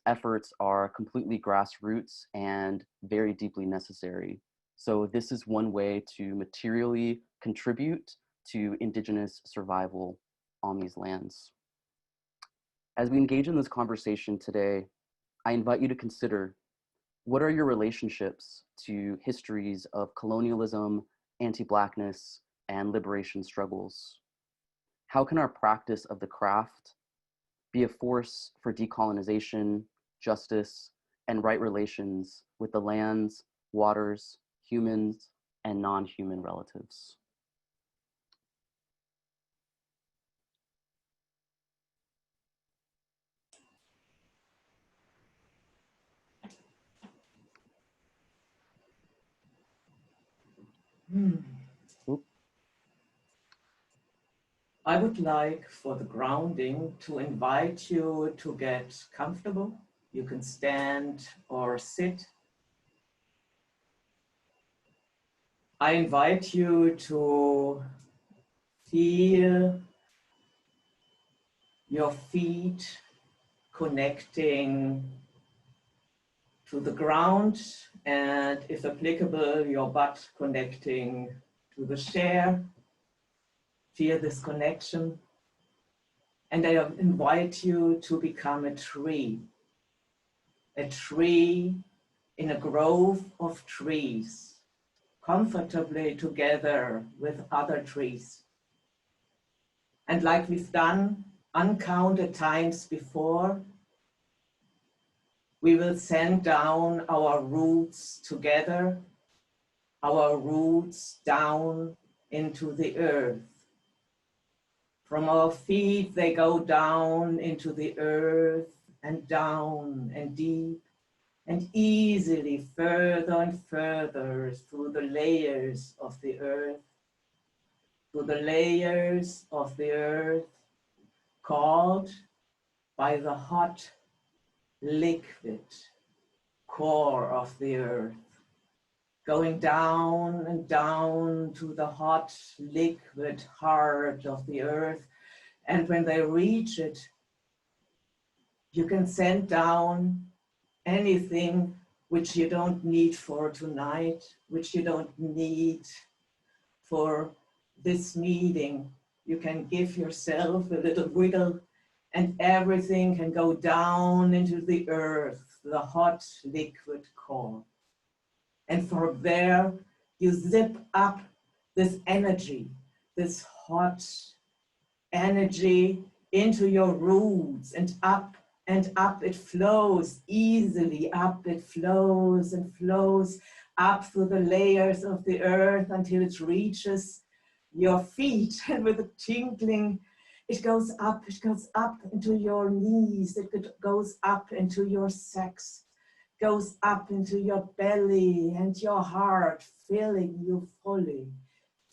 efforts are completely grassroots and very deeply necessary. So this is one way to materially contribute to Indigenous survival on these lands. As we engage in this conversation today, I invite you to consider, what are your relationships to histories of colonialism, anti-Blackness, and liberation struggles? How can our practice of the craft be a force for decolonization, justice, and right relations with the lands, waters, humans, and non-human relatives? I would like, for the grounding, to invite you to get comfortable. You can stand or sit. I invite you to feel your feet connecting to the ground, and if applicable, your butt connecting to the chair. Feel this connection. And I invite you to become a tree in a grove of trees, comfortably together with other trees. And like we've done uncounted times before, we will send down our roots together, our roots down into the earth. From our feet, they go down into the earth and down and deep and easily further and further through the layers of the earth, called by the hot, liquid core of the earth, going down and down to the hot, liquid heart of the earth. And when they reach it, you can send down anything which you don't need for tonight, which you don't need for this meeting. You can give yourself a little wiggle and everything can go down into the earth, the hot liquid core. And from there, you zip up this energy, this hot energy into your roots, and up it flows easily, up it flows and flows up through the layers of the earth until it reaches your feet. And with a tinkling, it goes up into your knees, it goes up into your sacks, goes up into your belly and your heart, filling you fully,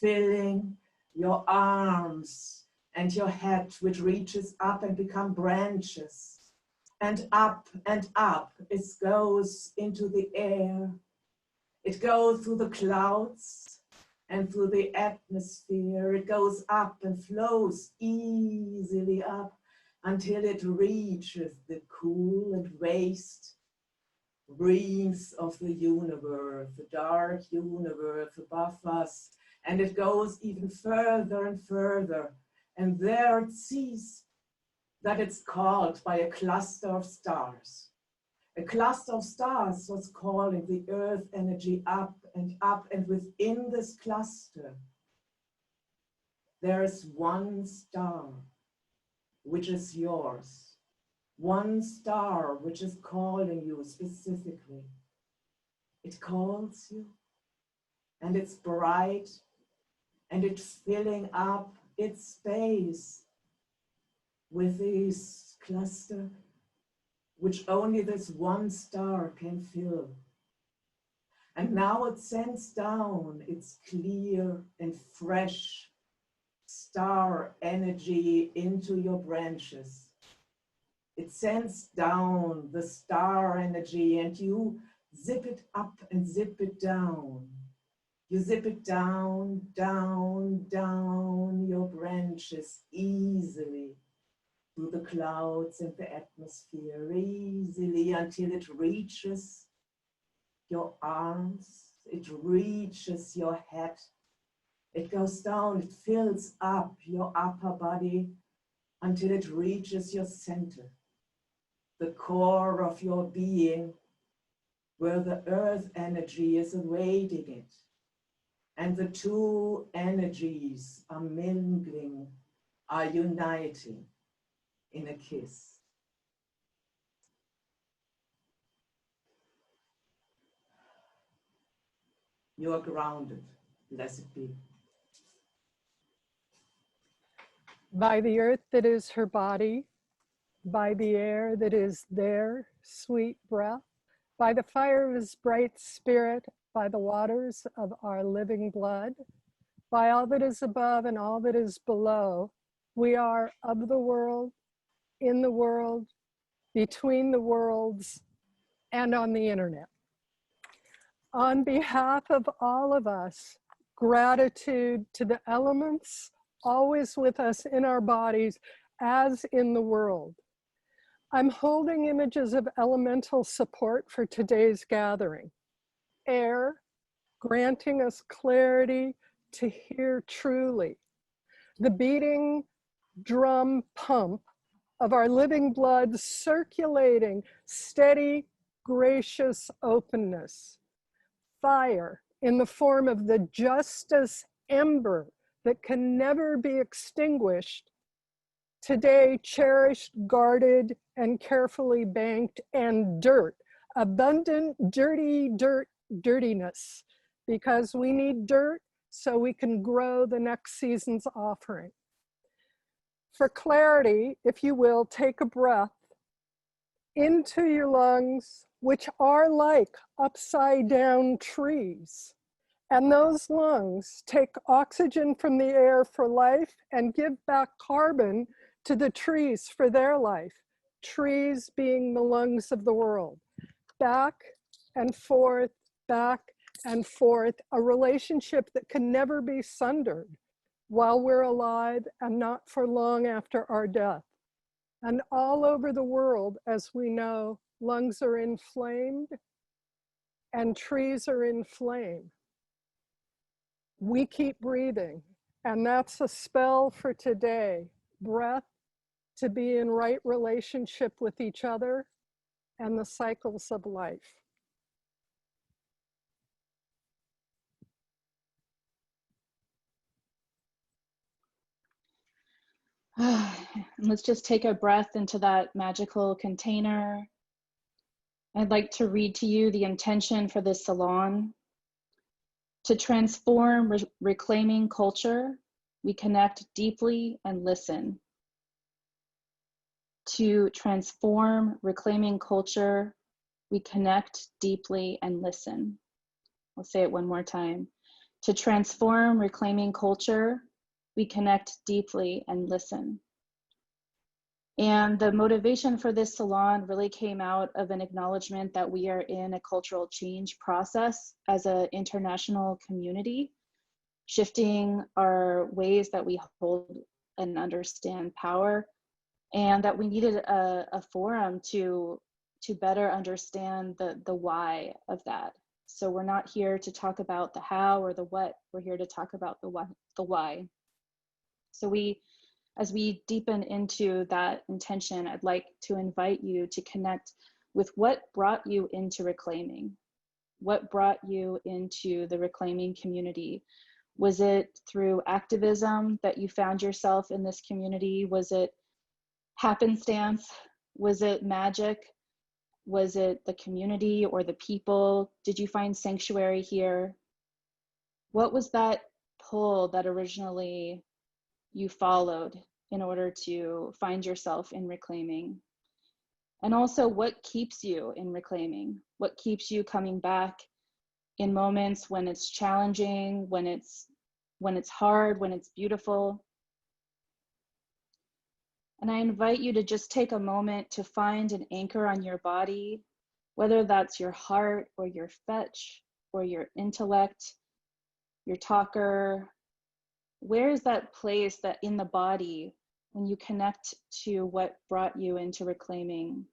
filling your arms and your head, which reaches up and become branches. And up it goes into the air. It goes through the clouds and through the atmosphere. It goes up and flows easily up until it reaches the cool and waste breeze of the universe, the dark universe above us. And it goes even further and further. And there it sees that it's called by a cluster of stars. A cluster of stars was calling the earth energy up, and within this cluster, there is one star, which is yours. One star, which is calling you specifically. It calls you, and it's bright, and it's filling up its space with this cluster, which only this one star can fill. And now it sends down its clear and fresh star energy into your branches. It sends down the star energy, and you zip it up and zip it down. You zip it down, down, down your branches easily, through the clouds and the atmosphere easily until it reaches your arms, it reaches your head, it goes down, it fills up your upper body until it reaches your center, the core of your being, where the earth energy is awaiting it. And the two energies are mingling, are uniting in a kiss. You are grounded, blessed be. By the earth that is her body, by the air that is their sweet breath, by the fire of his bright spirit, by the waters of our living blood, by all that is above and all that is below, we are of the world, in the world, between the worlds, and on the internet. On behalf of all of us, gratitude to the elements, always with us in our bodies, as in the world. I'm holding images of elemental support for today's gathering. Air, granting us clarity to hear truly. The beating drum pump of our living blood circulating, steady, gracious openness. Fire in the form of the justice ember that can never be extinguished. Today, cherished, guarded, and carefully banked, and dirt, abundant, dirtiness, because we need dirt so we can grow the next season's offering. For clarity, if you will, take a breath into your lungs, which are like upside down trees. And those lungs take oxygen from the air for life and give back carbon to the trees for their life, trees being the lungs of the world. Back and forth, a relationship that can never be sundered while we're alive and not for long after our death. And all over the world, as we know, lungs are inflamed and trees are in flame. We keep breathing, and that's a spell for today. Breath, to be in right relationship with each other and the cycles of life. Let's just take a breath into that magical container. I'd like to read to you the intention for this salon. To transform reclaiming culture, we connect deeply and listen. To transform reclaiming culture, we connect deeply and listen. I'll say it one more time. To transform reclaiming culture, we connect deeply and listen. And the motivation for this salon really came out of an acknowledgement that we are in a cultural change process as an international community, shifting our ways that we hold and understand power, and that we needed a forum to better understand the why of that. So we're not here to talk about the how or the what, we're here to talk about the why. So as we deepen into that intention, I'd like to invite you to connect with what brought you into reclaiming. What brought you into the reclaiming community? Was it through activism that you found yourself in this community? Was it happenstance? Was it magic? Was it the community or the people? Did you find sanctuary here? What was that pull that originally you followed in order to find yourself in reclaiming? And also, what keeps you in reclaiming? What keeps you coming back in moments when it's challenging, when it's hard, when it's beautiful? And I invite you to just take a moment to find an anchor on your body, whether that's your heart or your fetch or your intellect, your talker. Where is that place that in the body when you connect to what brought you into reclaiming,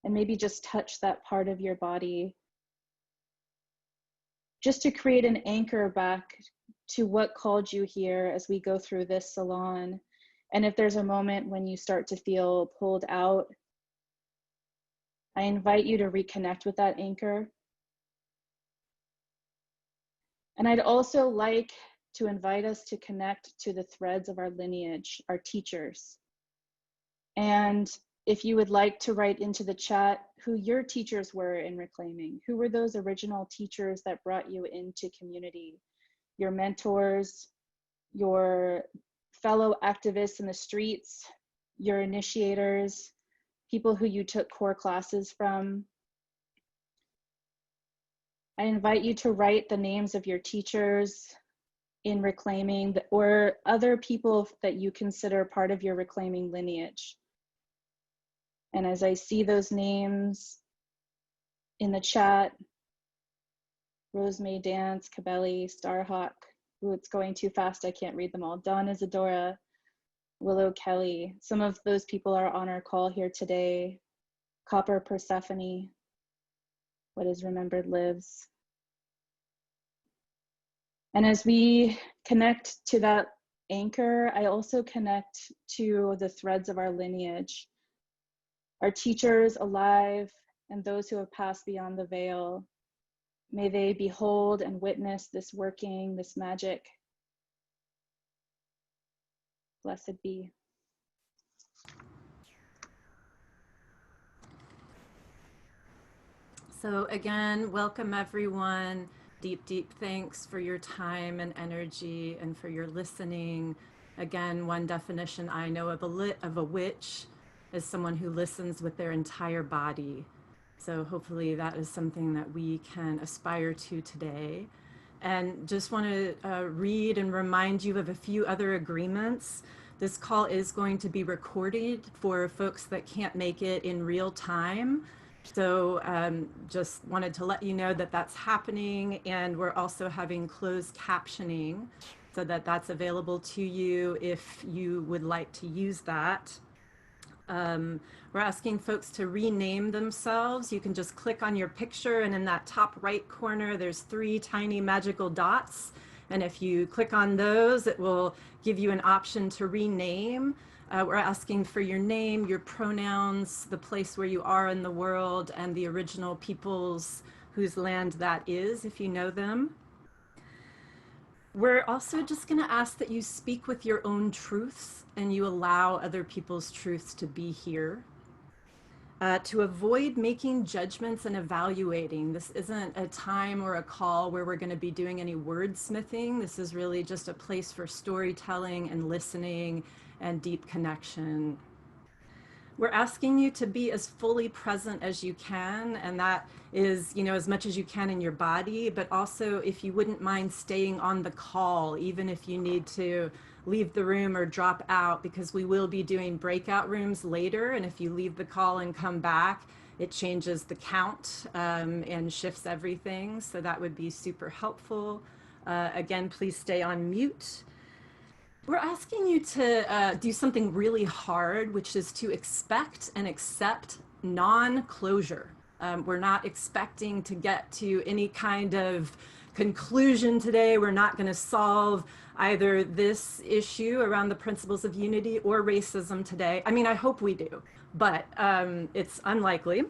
and maybe just touch that part of your body, just to create an anchor back to what called you here as we go through this salon. And if there's a moment when you start to feel pulled out, I invite you to reconnect with that anchor. And I'd also like to invite us to connect to the threads of our lineage, our teachers. And if you would like to write into the chat who your teachers were in reclaiming, who were those original teachers that brought you into community, your mentors, your fellow activists in the streets, your initiators, people who you took core classes from. I invite you to write the names of your teachers in reclaiming, or other people that you consider part of your reclaiming lineage. And as I see those names in the chat, Rosemary Dance, Cabelli, Starhawk, ooh, it's going too fast, I can't read them all. Dawn Isadora, Willow Kelly, some of those people are on our call here today. Copper Persephone, what is remembered lives. And as we connect to that anchor, I also connect to the threads of our lineage. Our teachers alive and those who have passed beyond the veil, may they behold and witness this working, this magic. Blessed be. So again, welcome everyone. Deep, deep thanks for your time and energy and for your listening. Again, one definition I know of a witch is someone who listens with their entire body. So hopefully that is something that we can aspire to today. And just want to read and remind you of a few other agreements. This call is going to be recorded for folks that can't make it in real time. So just wanted to let you know that that's happening, and we're also having closed captioning so that that's available to you if you would like to use that. We're asking folks to rename themselves. You can just click on your picture, and in that top right corner, there's 3 tiny magical dots. And if you click on those, it will give you an option to rename. We're asking for your name, your pronouns, the place where you are in the world, and the original peoples whose land that is, if you know them. We're also just going to ask that you speak with your own truths and you allow other people's truths to be here. To avoid making judgments and evaluating. This isn't a time or a call where we're going to be doing any wordsmithing. This is really just a place for storytelling and listening and deep connection. We're asking you to be as fully present as you can, and that is, as much as you can in your body, but also if you wouldn't mind staying on the call, even if you need to leave the room or drop out, because we will be doing breakout rooms later, and if you leave the call and come back, it changes the count and shifts everything, so that would be super helpful. Again, please stay on mute. We're asking you to do something really hard, which is to expect and accept non-closure. We're not expecting to get to any kind of conclusion today. We're not going to solve either this issue around the principles of unity or racism today. I mean, I hope we do, but it's unlikely.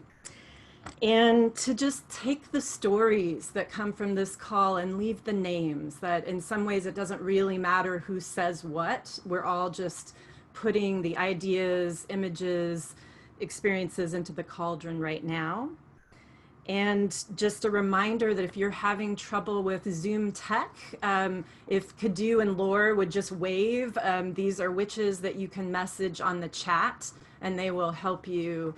And to just take the stories that come from this call and leave the names, that in some ways it doesn't really matter who says what. We're all just putting the ideas, images, experiences into the cauldron right now. And just a reminder that if you're having trouble with Zoom tech, if Kadu and Lore would just wave, these are witches that you can message on the chat, and they will help you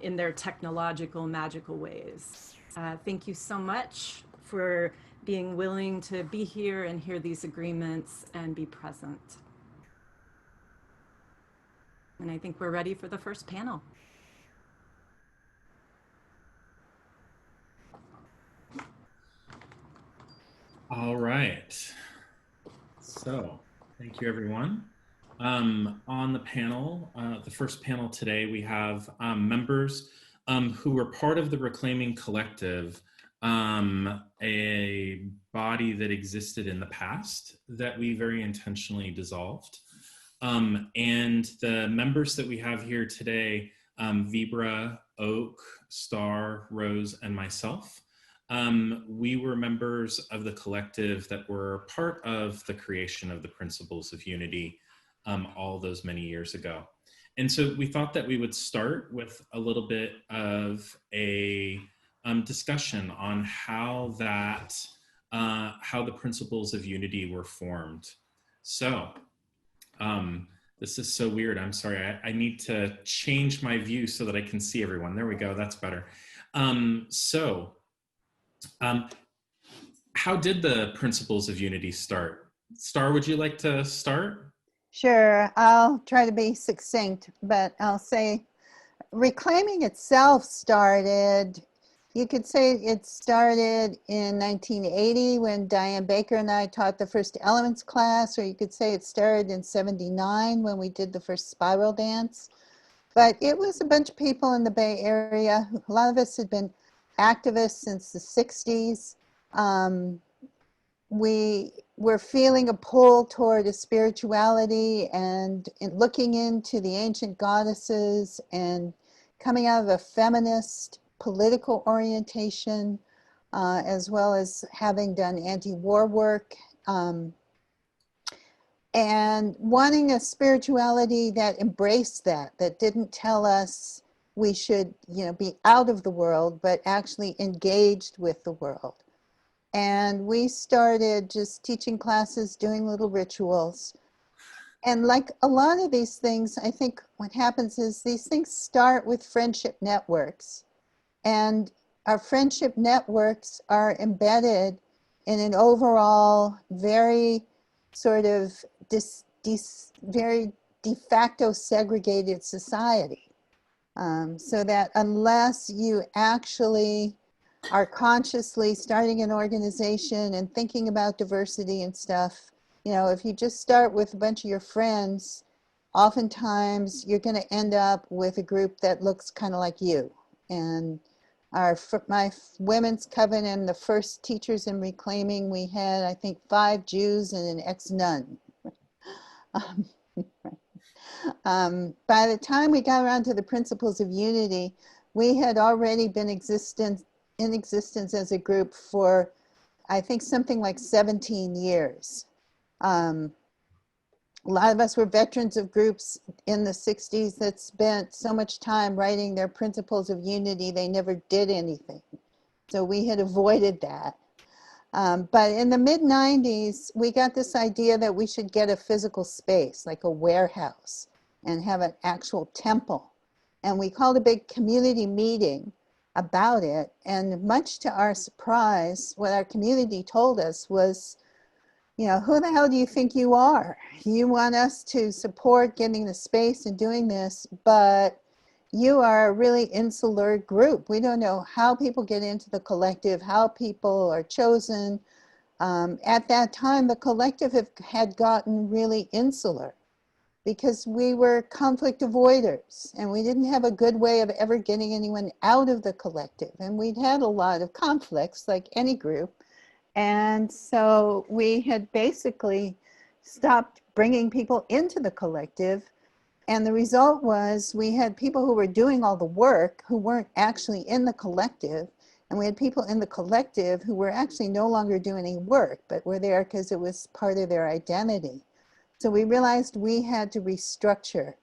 in their technological, magical ways. Thank you so much for being willing to be here and hear these agreements and be present. And I think we're ready for the first panel. All right. So thank you, everyone. On the panel, the first panel today, we have members who were part of the Reclaiming Collective, a body that existed in the past that we very intentionally dissolved. And the members that we have here today, Vibra, Oak, Star, Rose, and myself, we were members of the collective that were part of the creation of the Principles of Unity all those many years ago. And so we thought that we would start with a little bit of a discussion on how the Principles of Unity were formed. So this is so weird. I'm sorry. I need to change my view so that I can see everyone. There we go. That's better. How did the Principles of Unity start? Star, would you like to start? Sure, I'll try to be succinct, but I'll say reclaiming itself started, you could say it started in 1980 when Diane Baker and I taught the first elements class, or you could say it started in 79 when we did the first spiral dance. But it was a bunch of people in the Bay Area. A lot of us had been activists since the 60s. We were feeling a pull toward a spirituality and looking into the ancient goddesses and coming out of a feminist political orientation, as well as having done anti-war work, and wanting a spirituality that embraced that didn't tell us we should, be out of the world, but actually engaged with the world. And we started just teaching classes, doing little rituals. And like a lot of these things, I think what happens is these things start with friendship networks. And our friendship networks are embedded in an overall very sort of very de facto segregated society. So that unless you actually are consciously starting an organization and thinking about diversity and stuff, if you just start with a bunch of your friends, oftentimes you're going to end up with a group that looks kind of like you. And my women's coven and the first teachers in reclaiming, we had, I think, 5 Jews and an ex-nun. By the time we got around to the Principles of Unity, we had already been in existence as a group for, I think, something like 17 years. A lot of us were veterans of groups in the 60s that spent so much time writing their Principles of Unity, they never did anything. So we had avoided that. But in the mid-90s, we got this idea that we should get a physical space, like a warehouse, and have an actual temple. And we called a big community meeting about it. And much to our surprise, what our community told us was, who the hell do you think you are? You want us to support getting the space and doing this, but you are a really insular group. We don't know how people get into the collective, how people are chosen. At that time, the collective had gotten really insular because we were conflict avoiders and we didn't have a good way of ever getting anyone out of the collective. And we'd had a lot of conflicts like any group. And so we had basically stopped bringing people into the collective. And the result was we had people who were doing all the work who weren't actually in the collective. And we had people in the collective who were actually no longer doing any work, but were there because it was part of their identity. So we realized we had to restructure.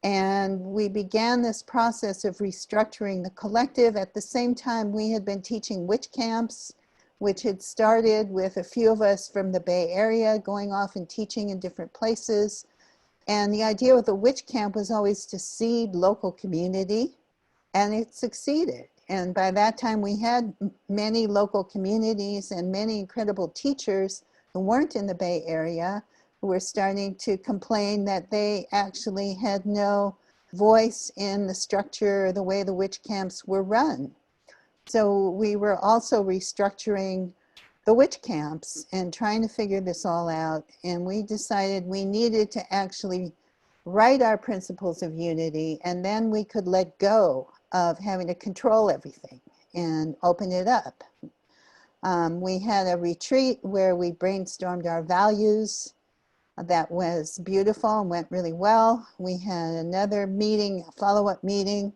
And we began this process of restructuring the collective. At the same time, we had been teaching witch camps, which had started with a few of us from the Bay Area going off and teaching in different places. And the idea with the witch camp was always to seed local community, and it succeeded. And by that time, we had many local communities and many incredible teachers who weren't in the Bay Area who were starting to complain that they actually had no voice in the structure, the way the witch camps were run. So we were also restructuring the witch camps and trying to figure this all out. And we decided we needed to actually write our principles of unity, and then we could let go of having to control everything and open it up. We had a retreat where we brainstormed our values. That was beautiful and went really well. We had another meeting, a follow-up meeting,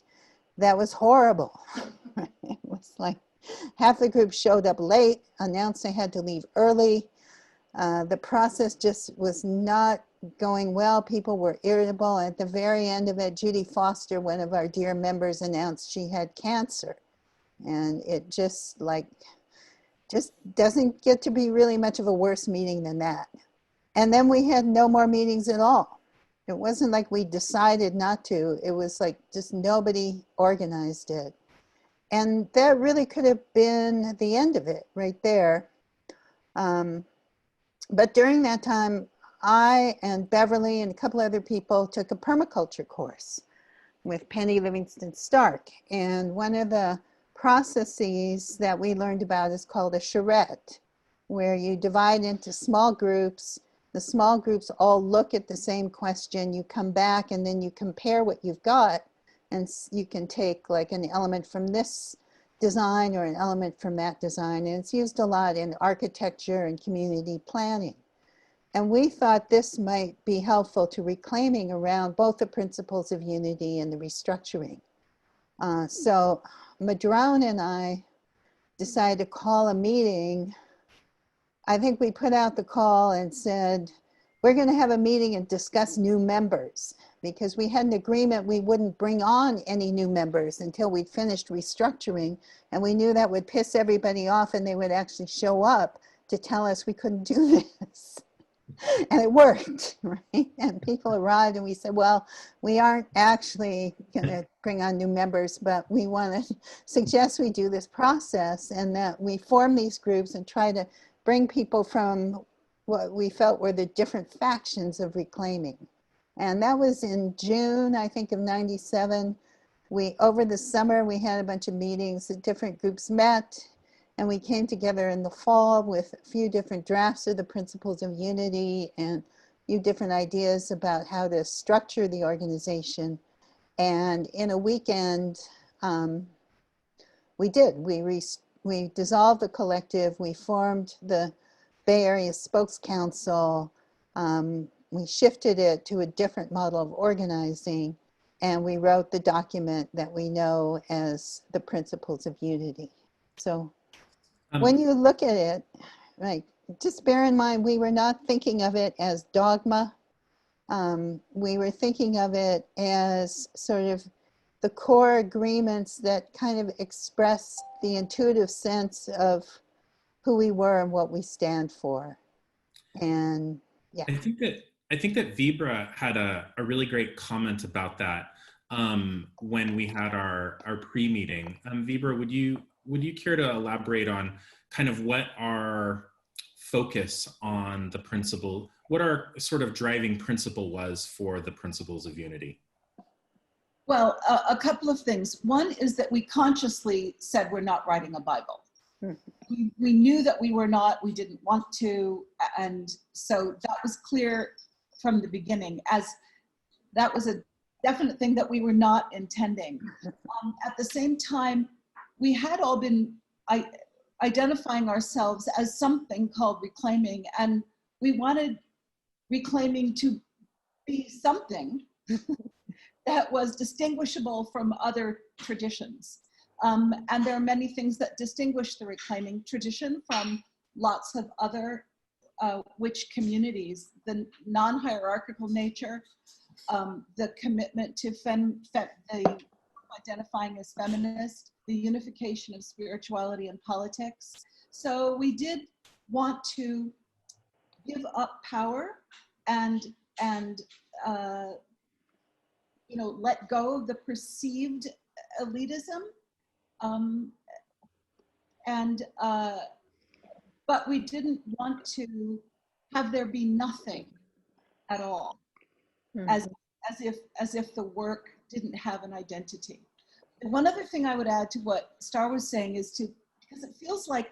that was horrible. It was like half the group showed up late, announced they had to leave early. The process just was not going well. People were irritable. At the very end of it, Judy Foster, one of our dear members, announced she had cancer. And it just doesn't get to be really much of a worse meeting than that. And then we had no more meetings at all. It wasn't like we decided not to. It was like just nobody organized it. And that really could have been the end of it right there. But during that time, I and Beverly and a couple other people took a permaculture course with Penny Livingston Stark. And one of the processes that we learned about is called a charrette, where you divide into small groups. The small groups all look at the same question. You come back and then you compare what you've got, and you can take like an element from this design or an element from that design. And it's used a lot in architecture and community planning. And we thought this might be helpful to reclaiming around both the principles of unity and the restructuring. So Madrone and I decided to call a meeting. I think we put out the call and said, we're going to have a meeting and discuss new members, because we had an agreement we wouldn't bring on any new members until we'd finished restructuring. And we knew that would piss everybody off and they would actually show up to tell us we couldn't do this. And it worked, right? And people arrived and we said, well, we aren't actually going to bring on new members, but we want to suggest we do this process and that we form these groups and try to bring people from what we felt were the different factions of reclaiming. And that was in June, I think, of '97. Over the summer, we had a bunch of meetings, the different groups met, and we came together in the fall with a few different drafts of the principles of unity and a few different ideas about how to structure the organization. And in a weekend, we did. We dissolved the collective. We formed the Bay Area Spokes Council. We shifted it to a different model of organizing, and we wrote the document that we know as the Principles of Unity. So when you look at it, right, just bear in mind, we were not thinking of it as dogma. We were thinking of it as sort of the core agreements that kind of express the intuitive sense of who we were and what we stand for. And yeah. I think that Vibra had a really great comment about that when we had our pre-meeting. Vibra, would you care to elaborate on kind of what our focus on the principle, what our sort of driving principle was for the Principles of Unity? Well, a couple of things. One is that we consciously said we're not writing a Bible. We knew that we were not, we didn't want to, and so that was clear from the beginning, as that was a definite thing that we were not intending. At the same time, we had all been identifying ourselves as something called reclaiming, and we wanted reclaiming to be something that was distinguishable from other traditions. And there are many things that distinguish the reclaiming tradition from lots of other witch communities: the non-hierarchical nature, the commitment to identifying as feminist, the unification of spirituality and politics. So we did want to give up power and let go of the perceived elitism. But we didn't want to have there be nothing at all, as if the work didn't have an identity. And one other thing I would add to what Star was saying is because it feels like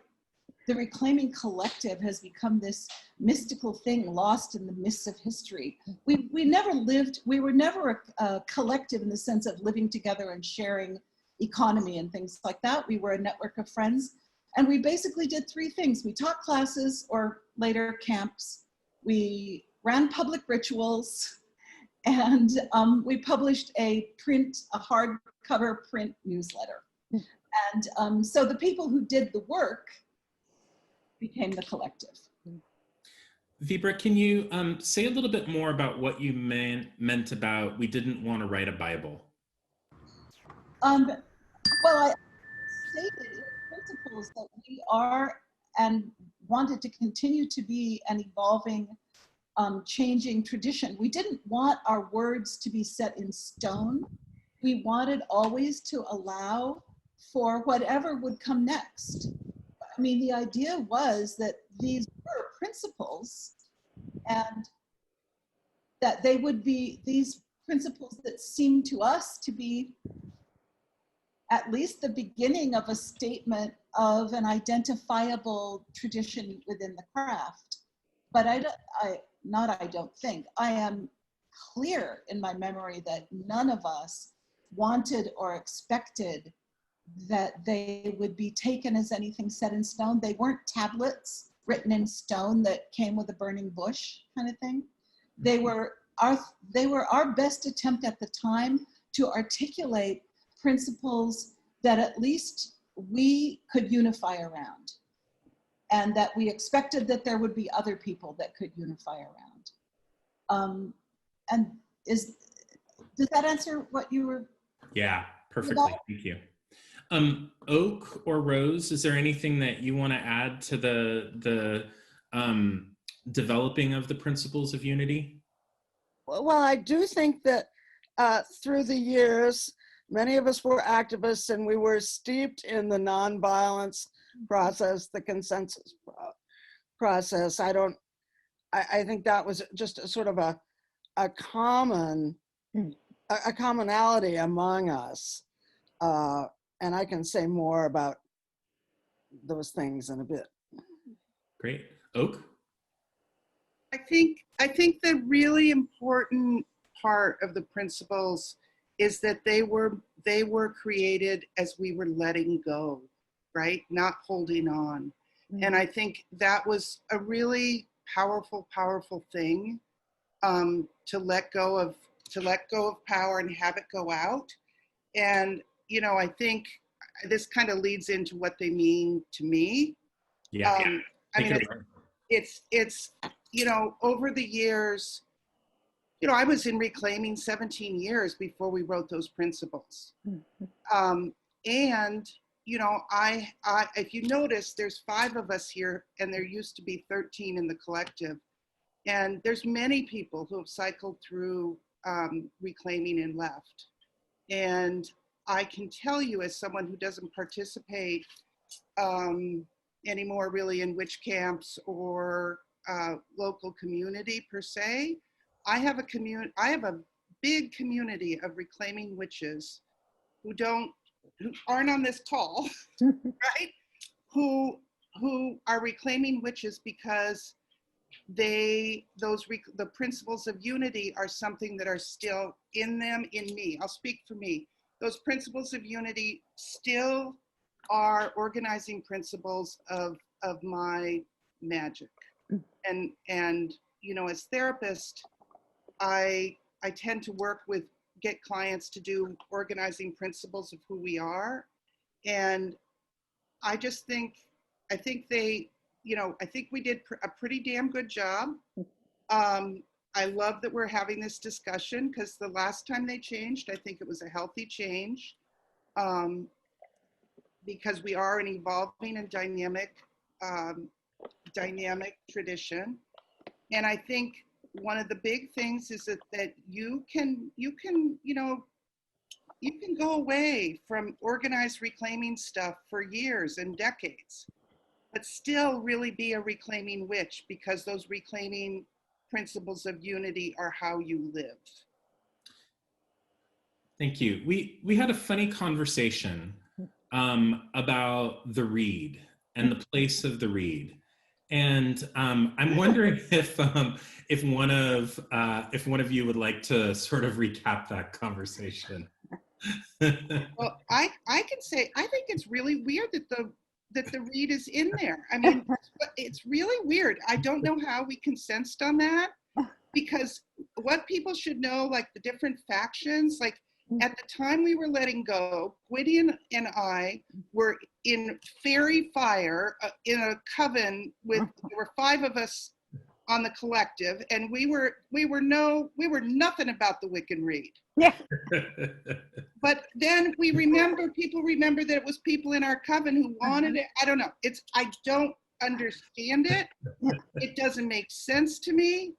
the Reclaiming Collective has become this mystical thing lost in the mists of history. We were never a collective in the sense of living together and sharing economy and things like that. We were a network of friends, and we basically did three things. We taught classes, or later camps. We ran public rituals, and we published a hardcover print newsletter. And so the people who did the work became the collective. Vibra, can you say a little bit more about what you meant about we didn't want to write a Bible? Well, I stated in principles that we are and wanted to continue to be an evolving, changing tradition. We didn't want our words to be set in stone. We wanted always to allow for whatever would come next. I mean, the idea was that these were principles, and that they would be these principles that seemed to us to be at least the beginning of a statement of an identifiable tradition within the craft. But I am clear in my memory that none of us wanted or expected that they would be taken as anything set in stone. They weren't tablets written in stone that came with a burning bush kind of thing. They were our best attempt at the time to articulate principles that at least we could unify around, and that we expected that there would be other people that could unify around. Does that answer what you were? Yeah, perfectly. Thank you. Oak or Rose, is there anything that you want to add to the developing of the principles of unity? Well, I do think that through the years, many of us were activists, and we were steeped in the nonviolence process, the consensus process. I think that was just a sort of a commonality among us. And I can say more about those things in a bit. Great. Oak? I think the really important part of the principles is that they were created as we were letting go, right? Not holding on. Mm-hmm. And I think that was a really powerful thing, to let go of power and have it go out. And I think this kind of leads into what they mean to me. Yeah. I mean, it's over the years, I was in Reclaiming 17 years before we wrote those principles. Mm-hmm. And I if you notice, there's 5 of us here, and there used to be 13 in the collective. And there's many people who have cycled through Reclaiming and left. And I can tell you, as someone who doesn't participate anymore really in witch camps or local community per se, I have a big community of reclaiming witches who aren't on this call, right? Who are reclaiming witches because the principles of unity are something that are still in them, in me. I'll speak for me. Those principles of unity still are organizing principles of my magic. And as therapist, I tend to get clients to do organizing principles of who we are. And I think we did a pretty damn good job. I love that we're having this discussion, because the last time they changed, I think it was a healthy change, because we are an evolving and dynamic tradition. And I think one of the big things is that you can go away from organized reclaiming stuff for years and decades, but still really be a reclaiming witch, because those reclaiming principles of unity are how you live. Thank you. We had a funny conversation about the reed and the place of the reed. And I'm wondering if one of you would like to sort of recap that conversation. Well, I can say I think it's really weird that the reed is in there. I mean, it's really weird. I don't know how we consensed on that, because what people should know, like the different factions, like at the time we were letting go, Gwydion and I were in fairy fire in a coven with, there were 5 of us on the collective, and we were nothing about the Wiccan Reed. Yeah. But then people remember that it was people in our coven who wanted it. I don't know. I don't understand it. It doesn't make sense to me.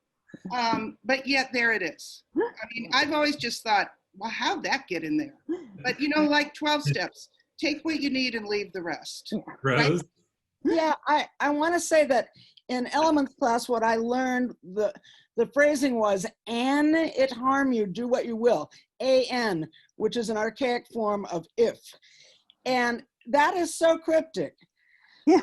But yet there it is. I mean, I've always just thought, well, how'd that get in there? But like 12 steps, take what you need and leave the rest. Rose? Yeah, I want to say that in elements class, what I learned, the phrasing was, "An it harm you, do what you will." A-N, which is an archaic form of if. And that is so cryptic. Yeah.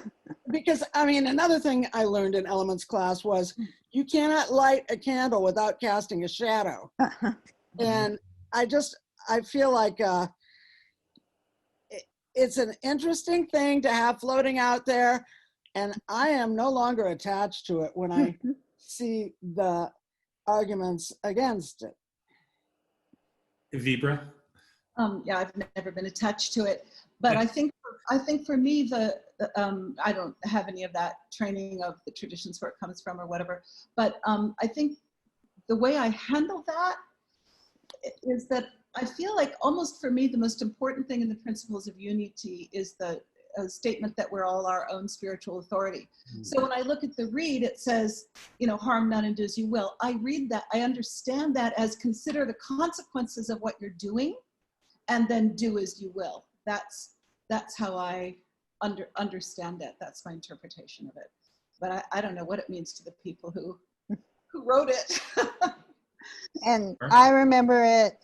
Because, I mean, another thing I learned in elements class was you cannot light a candle without casting a shadow. And I feel like it's an interesting thing to have floating out there. And I am no longer attached to it when I see the arguments against it. Vibra? Yeah, I've never been attached to it, but I think for me, I don't have any of that training of the traditions where it comes from or whatever, but I think the way I handle that is that I feel like almost for me, the most important thing in the principles of unity is the statement that we're all our own spiritual authority. So when I look at the reed, it says, harm none and do as you will. I read that, I understand that as consider the consequences of what you're doing and then do as you will. That's how I understand it. That's my interpretation of it. But I don't know what it means to the people who wrote it. And I remember it,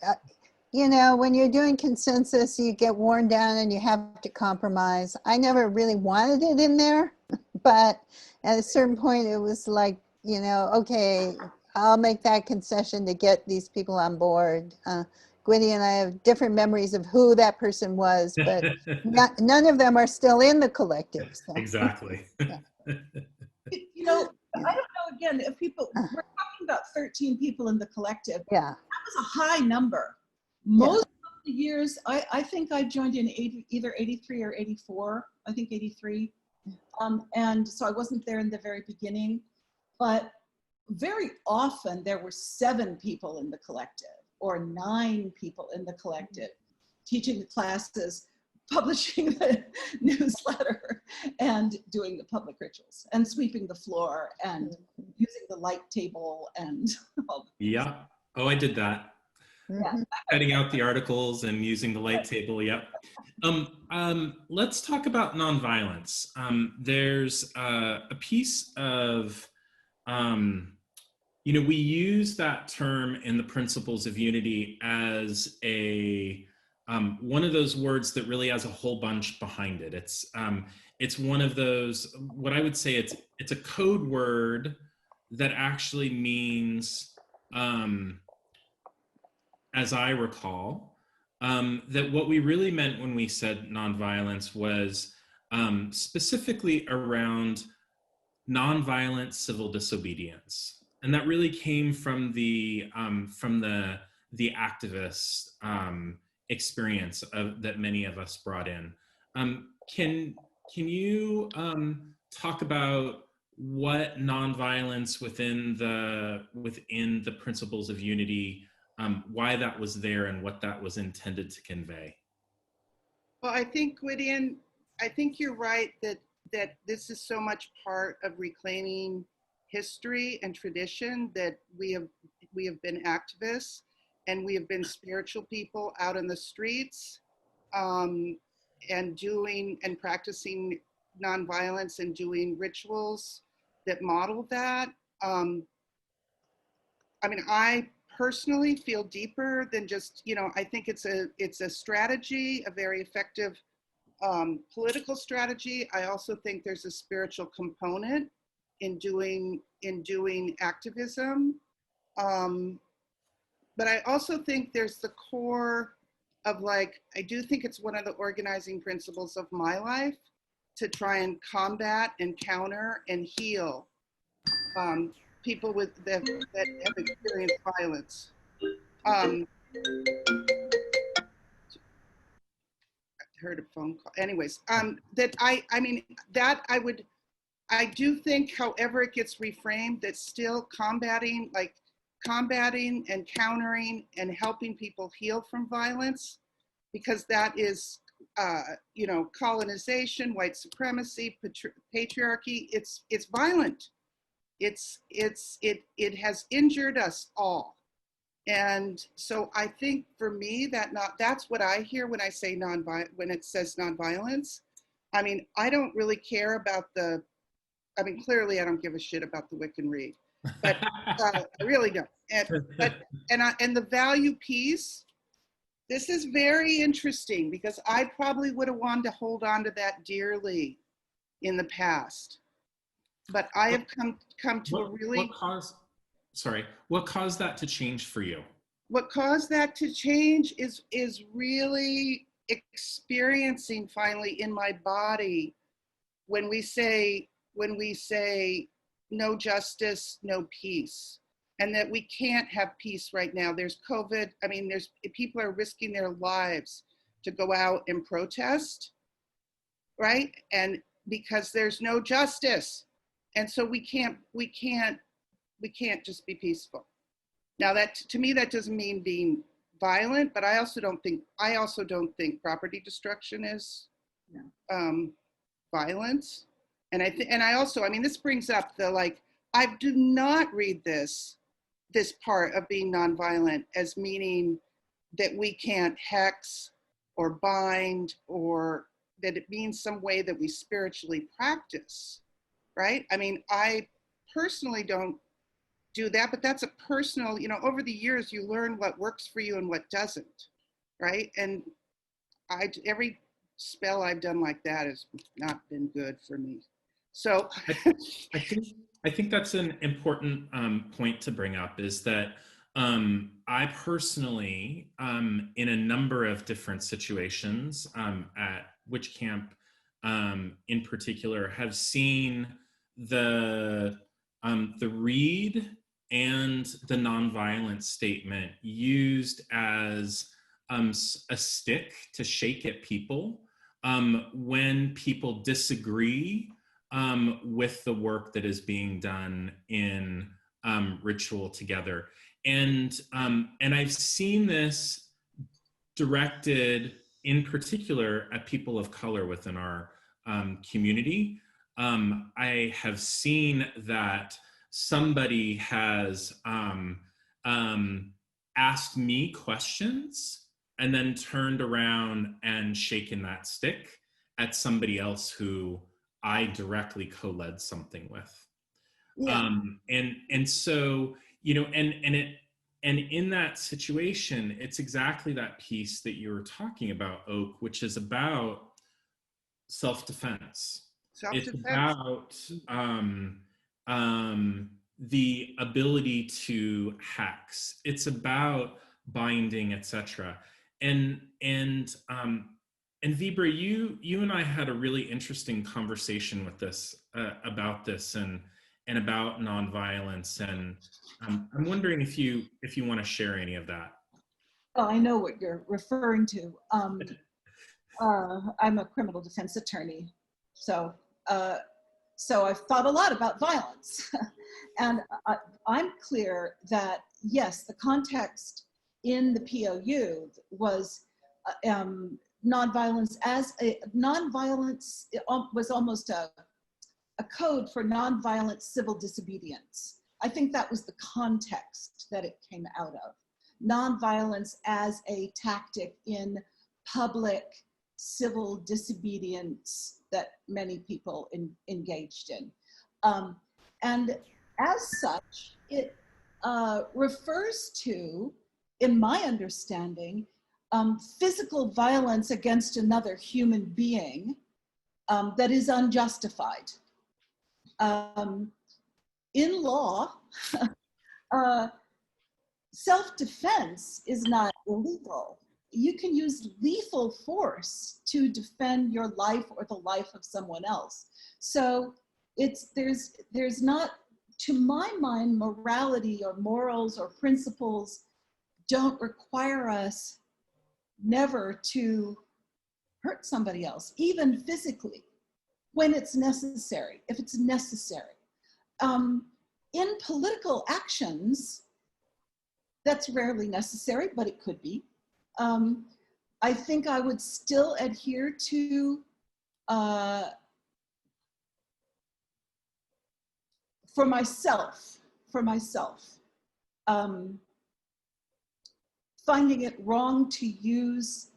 when you're doing consensus, you get worn down and you have to compromise. I never really wanted it in there, but at a certain point it was like, okay, I'll make that concession to get these people on board. Gwynny and I have different memories of who that person was, but none of them are still in the collective. So. Exactly. Yeah. I don't know, again, if we're talking about 13 people in the collective. Yeah. That was a high number. Most of the years, I think I joined in either 83 or 84, I think 83. And so I wasn't there in the very beginning, but very often there were 7 people in the collective or 9 people in the collective, teaching the classes, publishing the newsletter, and doing the public rituals, and sweeping the floor, and using the light table, and all the things. Yeah. Oh, I did that. Yeah. Cutting out the articles and using the light table. Yep. Let's talk about nonviolence. There's a piece of, we use that term in the Principles of Unity as one of those words that really has a whole bunch behind it. It's one of those, what I would say, it's a code word that actually means, as I recall, that what we really meant when we said nonviolence was specifically around nonviolent civil disobedience, and that really came from the activist experience that many of us brought in. Can you talk about what nonviolence within the Principles of Unity, why that was there and what that was intended to convey? Well, I think, Gwydion, I think you're right that this is so much part of reclaiming history and tradition, that we have been activists and we have been spiritual people out in the streets, and doing and practicing nonviolence and doing rituals that model that. I personally feel deeper than just, I think it's a strategy, a very effective political strategy. I also think there's a spiritual component in doing activism. But I also think there's the core of like, I do think it's one of the organizing principles of my life to try and combat and counter and heal people that have experienced violence. I heard a phone call. Anyways, that I mean, that I do think, however it gets reframed, that still combating and countering and helping people heal from violence, because that is, you know, colonization, white supremacy, patriarchy. It's violent. It has injured us all. And so I think for me that's what I hear when I say when it says nonviolence. I mean, I don't really care about clearly I don't give a shit about the Wiccan Read, but I really don't. And the value piece, this is very interesting because I probably would have wanted to hold on to that dearly in the past, but I have come to a really. What caused that to change for you? What caused that to change is really experiencing finally in my body when we say no justice, no peace, and that we can't have peace right now. There's COVID. I mean, people are risking their lives to go out and protest, right? And because there's no justice, and so we can't just be peaceful. Now that, to me, that doesn't mean being violent, but I also don't think property destruction is violence. And I mean, this brings up I do not read this part of being nonviolent as meaning that we can't hex or bind, or that it means some way that we spiritually practice, right? I mean, I personally don't do that, but that's a personal, you know, over the years you learn what works for you and what doesn't, right? And every spell I've done like that has not been good for me. So I think that's an important point to bring up, is that I personally, in a number of different situations at Witch Camp in particular, have seen the read and the nonviolent statement used as a stick to shake at people when people disagree with the work that is being done in ritual together. And I've seen this directed in particular at people of color within our community. I have seen that somebody has asked me questions and then turned around and shaken that stick at somebody else who I directly co-led something with. Yeah. And so, you know, and in that situation, it's exactly that piece that you were talking about, Oak, which is about self-defense. It's about the ability to hex. It's about binding, etc. And Vibra, you and I had a really interesting conversation with this about this and about nonviolence. And I'm wondering if you want to share any of that. Well, I know what you're referring to. I'm a criminal defense attorney, so I've thought a lot about violence. And I'm clear that, yes, the context in the POU was nonviolence was almost a code for nonviolent civil disobedience. I think that was the context that it came out of. Nonviolence as a tactic in public civil disobedience that many people engaged in. And as such, it refers to, in my understanding, physical violence against another human being that is unjustified. In law, self-defense is not illegal. You can use lethal force to defend your life or the life of someone else. So there's not, to my mind, morality or morals or principles don't require us never to hurt somebody else, even physically, when it's necessary, if it's necessary. In political actions, that's rarely necessary, but it could be. I think I would still adhere to, for myself, finding it wrong to use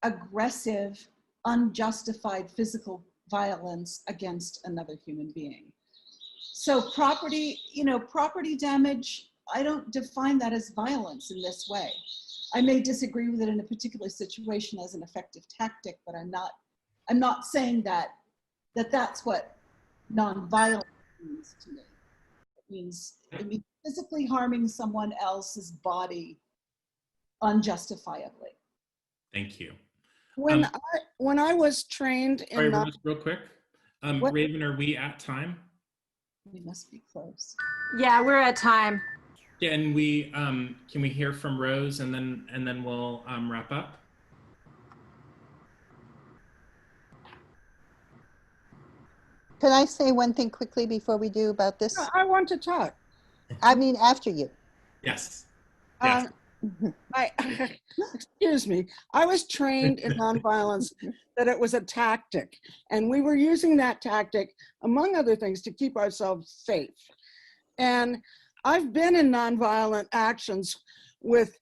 aggressive, unjustified physical violence against another human being. So property, property damage, I don't define that as violence in this way. I may disagree with it in a particular situation as an effective tactic, but I'm not saying that that's what nonviolence means to me. It means physically harming someone else's body unjustifiably. Thank you. When I was trained in Sorry, Rose, real quick. Raven, are we at time? We must be close. Yeah, we're at time. Yeah, and we can we hear from Rose and then we'll wrap up. Could I say one thing quickly before we do about this? I want to talk. I mean, after you. Yes. Yes. Excuse me. I was trained in nonviolence that it was a tactic, and we were using that tactic, among other things, to keep ourselves safe. And I've been in nonviolent actions with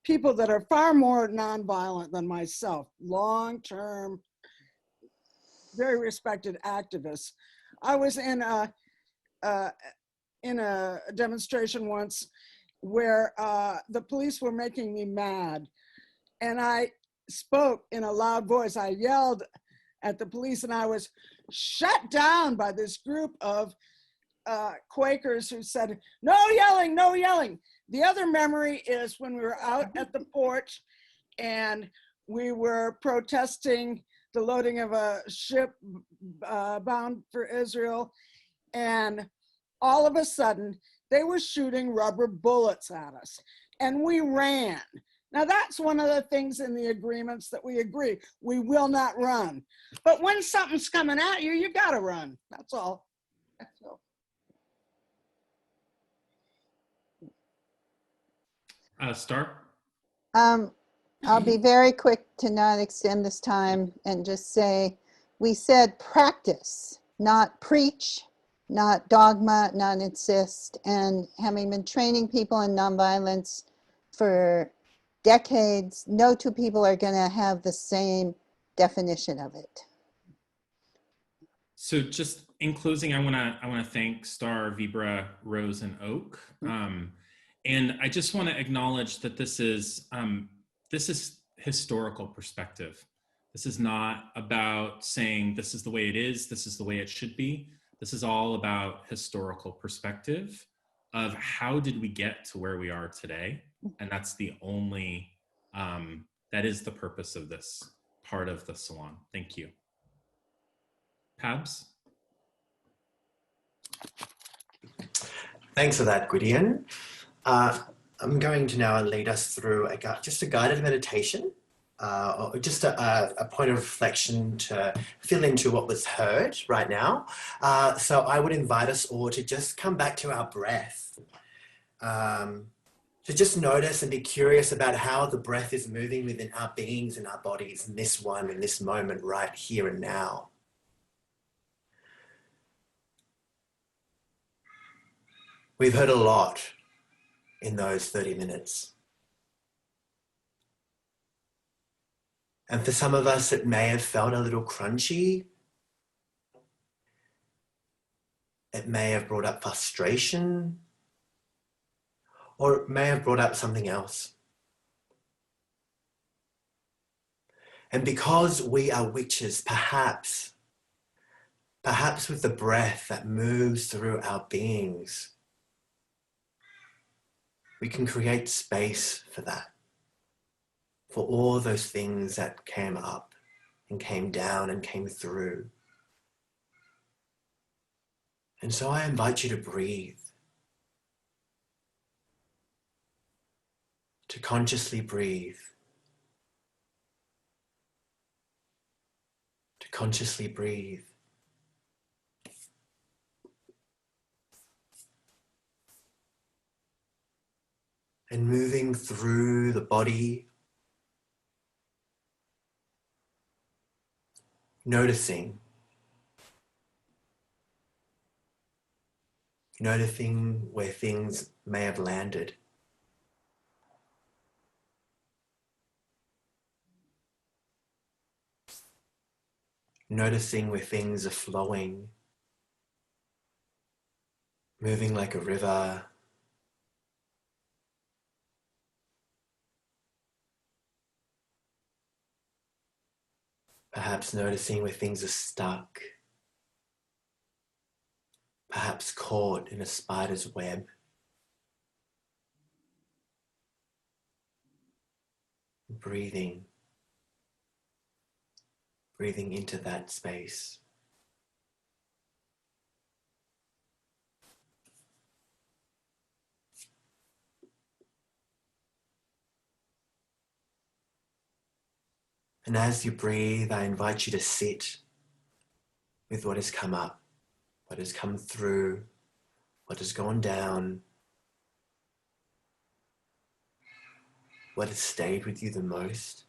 people that are far more nonviolent than myself, long-term, very respected activists. I was in a demonstration once where the police were making me mad. And I spoke in a loud voice. I yelled at the police and I was shut down by this group of Quakers who said, "No yelling, no yelling." The other memory is when we were out at the porch and we were protesting the loading of a ship bound for Israel. And all of a sudden, they were shooting rubber bullets at us, and we ran. Now, that's one of the things in the agreements that we agree. We will not run. But when something's coming at you, you gotta run. That's all. That's all. Star? I'll be very quick to not extend this time and just say, we said practice, not preach, not dogma, not insist. And having been training people in nonviolence for decades, no two people are going to have the same definition of it. So just in closing, I want to thank Star, Vibra, Rose, and Oak. And I just want to acknowledge that this is historical perspective. This is not about saying this is the way it is, this is the way it should be. This is all about historical perspective of how did we get to where we are today? And that's the only, that is the purpose of this part of the salon. Thank you. Pabs? Thanks for that, Gwydion. I'm going to now lead us through just a guided meditation, or just a point of reflection to fill into what was heard right now. So I would invite us all to just come back to our breath, to just notice and be curious about how the breath is moving within our beings and our bodies in this moment right here and now. We've heard a lot in those 30 minutes. And for some of us, it may have felt a little crunchy. It may have brought up frustration, or it may have brought up something else. And because we are witches, perhaps with the breath that moves through our beings, we can create space for that, for all those things that came up and came down and came through. And so I invite you to breathe, to consciously breathe, to consciously breathe. And moving through the body, noticing where things may have landed. Noticing where things are flowing, moving like a river. Perhaps noticing where things are stuck, perhaps caught in a spider's web. Breathing into that space. And as you breathe, I invite you to sit with what has come up, what has come through, what has gone down, what has stayed with you the most.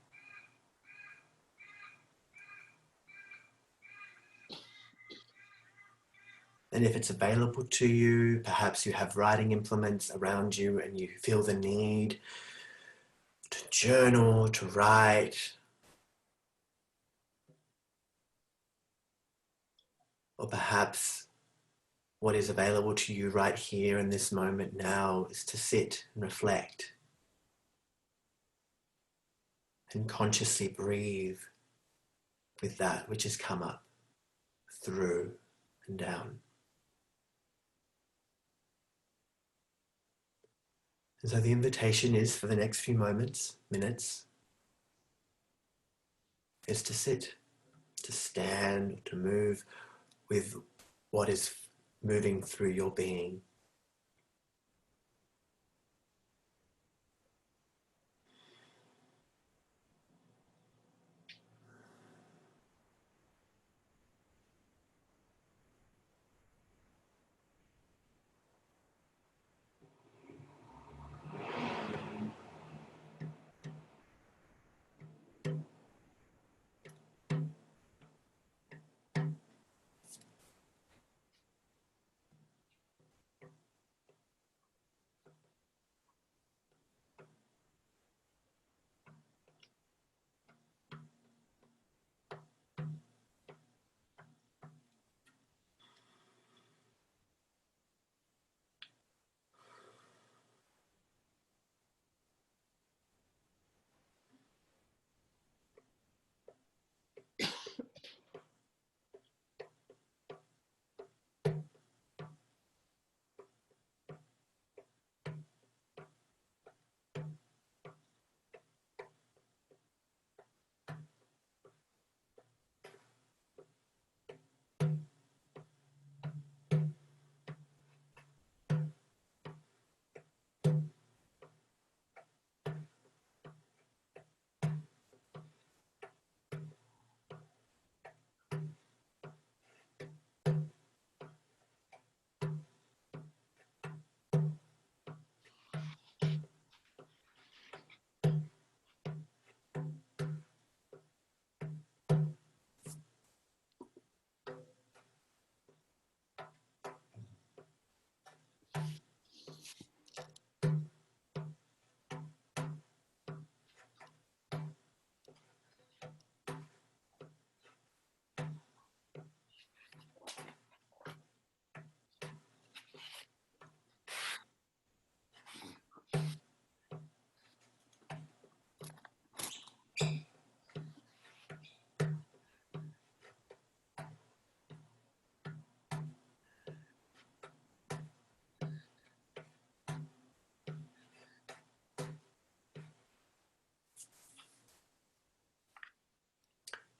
And if it's available to you, perhaps you have writing implements around you and you feel the need to journal, to write, or perhaps what is available to you right here in this moment now is to sit and reflect and consciously breathe with that which has come up, through and down. And so the invitation is, for the next few minutes, is to sit, to stand, to move with what is moving through your being.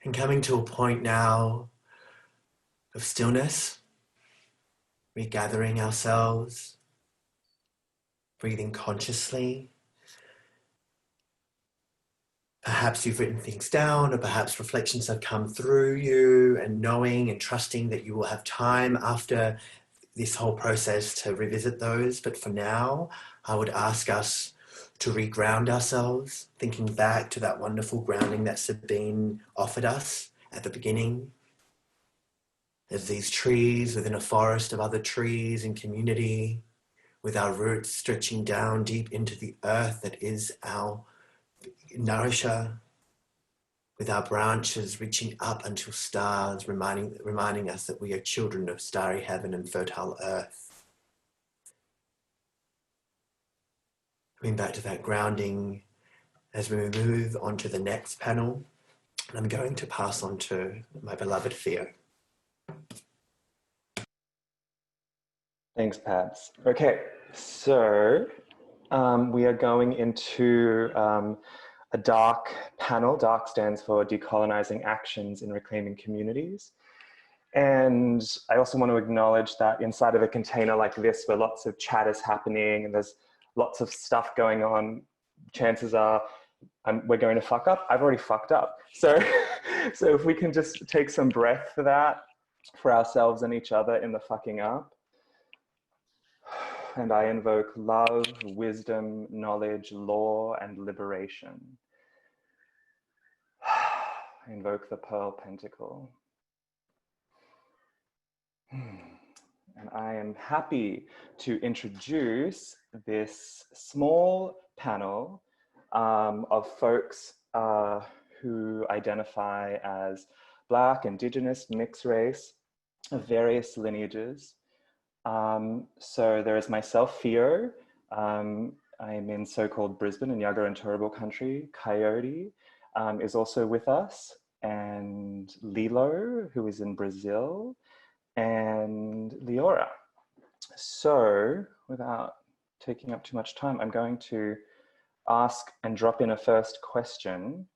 And coming to a point now of stillness, regathering ourselves, breathing consciously. Perhaps you've written things down, or perhaps reflections have come through you, and knowing and trusting that you will have time after this whole process to revisit those. But for now, I would ask us to reground ourselves, thinking back to that wonderful grounding that Sabine offered us at the beginning. As these trees within a forest of other trees in community, with our roots stretching down deep into the earth that is our nourisher, with our branches reaching up until stars, reminding us that we are children of starry heaven and fertile earth. Coming back to that grounding as we move on to the next panel, I'm going to pass on to my beloved Theo. Thanks, Pabs. Okay, so we are going into a DARC panel. DARC stands for Decolonizing Actions in Reclaiming Communities. And I also want to acknowledge that inside of a container like this, where lots of chat is happening and there's lots of stuff going on, chances are we're going to fuck up. I've already fucked up. So, so if we can just take some breath for that, for ourselves and each other in the fucking up. And I invoke love, wisdom, knowledge, law, and liberation. I invoke the Pearl Pentacle. And I am happy to introduce this small panel of folks who identify as Black, Indigenous, mixed race, of various lineages. So there is myself, Theo. I'm in so-called Brisbane in Yagara and Turrbal country. Coyote is also with us, and Lilo, who is in Brazil, and Leora. So without taking up too much time, I'm going to ask and drop in a first question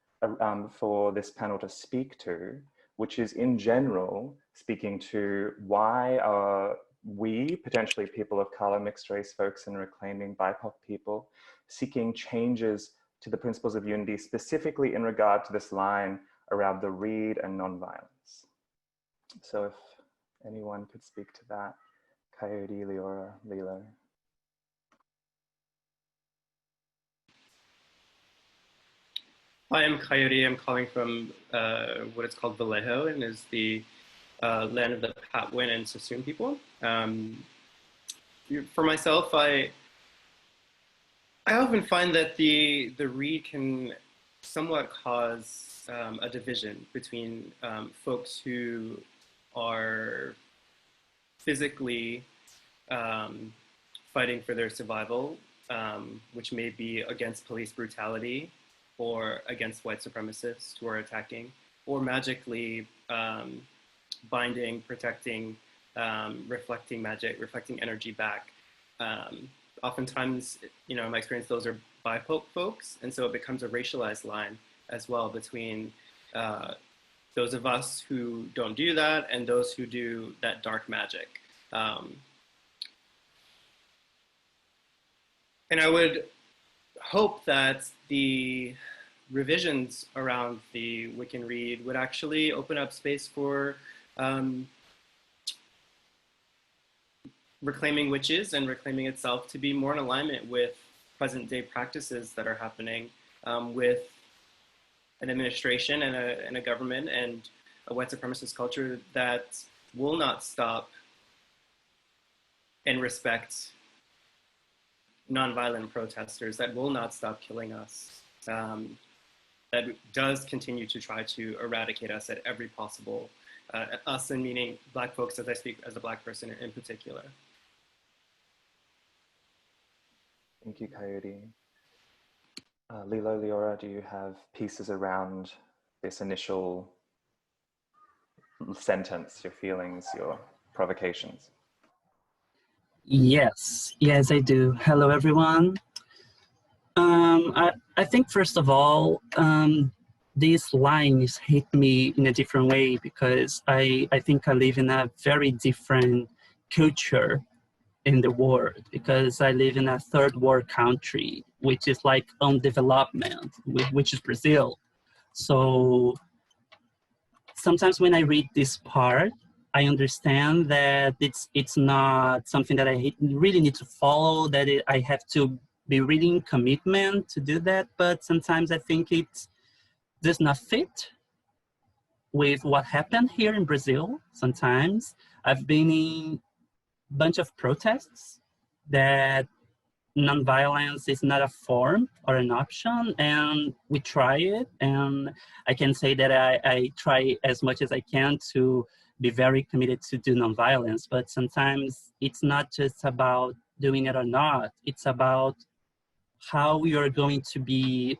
for this panel to speak to, which is in general speaking to why are we, potentially people of color, mixed race folks, and reclaiming BIPOC people, seeking changes to the principles of unity, specifically in regard to this line around the read and nonviolence. So if anyone could speak to that, Coyote, Leora, Lilo. Hi, I'm Coyote. I'm calling from what is called Vallejo, and is the land of the Patwin and Sassoon people. For myself, I often find that the read can somewhat cause a division between folks who are physically fighting for their survival, which may be against police brutality or against white supremacists who are attacking, or magically binding, protecting, reflecting magic, reflecting energy back. Oftentimes, you know, in my experience, those are BIPOC folks, and so it becomes a racialized line as well between those of us who don't do that and those who do that dark magic. And I would hope that the revisions around the Wiccan Read would actually open up space for reclaiming witches and reclaiming itself to be more in alignment with present day practices that are happening with an administration and a government and a white supremacist culture that will not stop and respect nonviolent protesters, that will not stop killing us, that does continue to try to eradicate us at every possible, us and meaning Black folks, as I speak as a Black person in particular. Thank you, Coyote. Lilo, Leora, do you have pieces around this initial sentence, your feelings, your provocations? Yes, I do. Hello, everyone. I think first of all, these lines hit me in a different way because I think I live in a very different culture in the world, because I live in a third world country, which is like on development, which is Brazil. So sometimes when I read this part, I understand that it's not something that I really need to follow, that I have to be really in commitment to do that. But sometimes I think it does not fit with what happened here in Brazil. Sometimes I've been in a bunch of protests that nonviolence is not a form or an option, and we try it. And I can say that I try as much as I can to be very committed to do nonviolence, but sometimes it's not just about doing it or not, it's about how we are going to be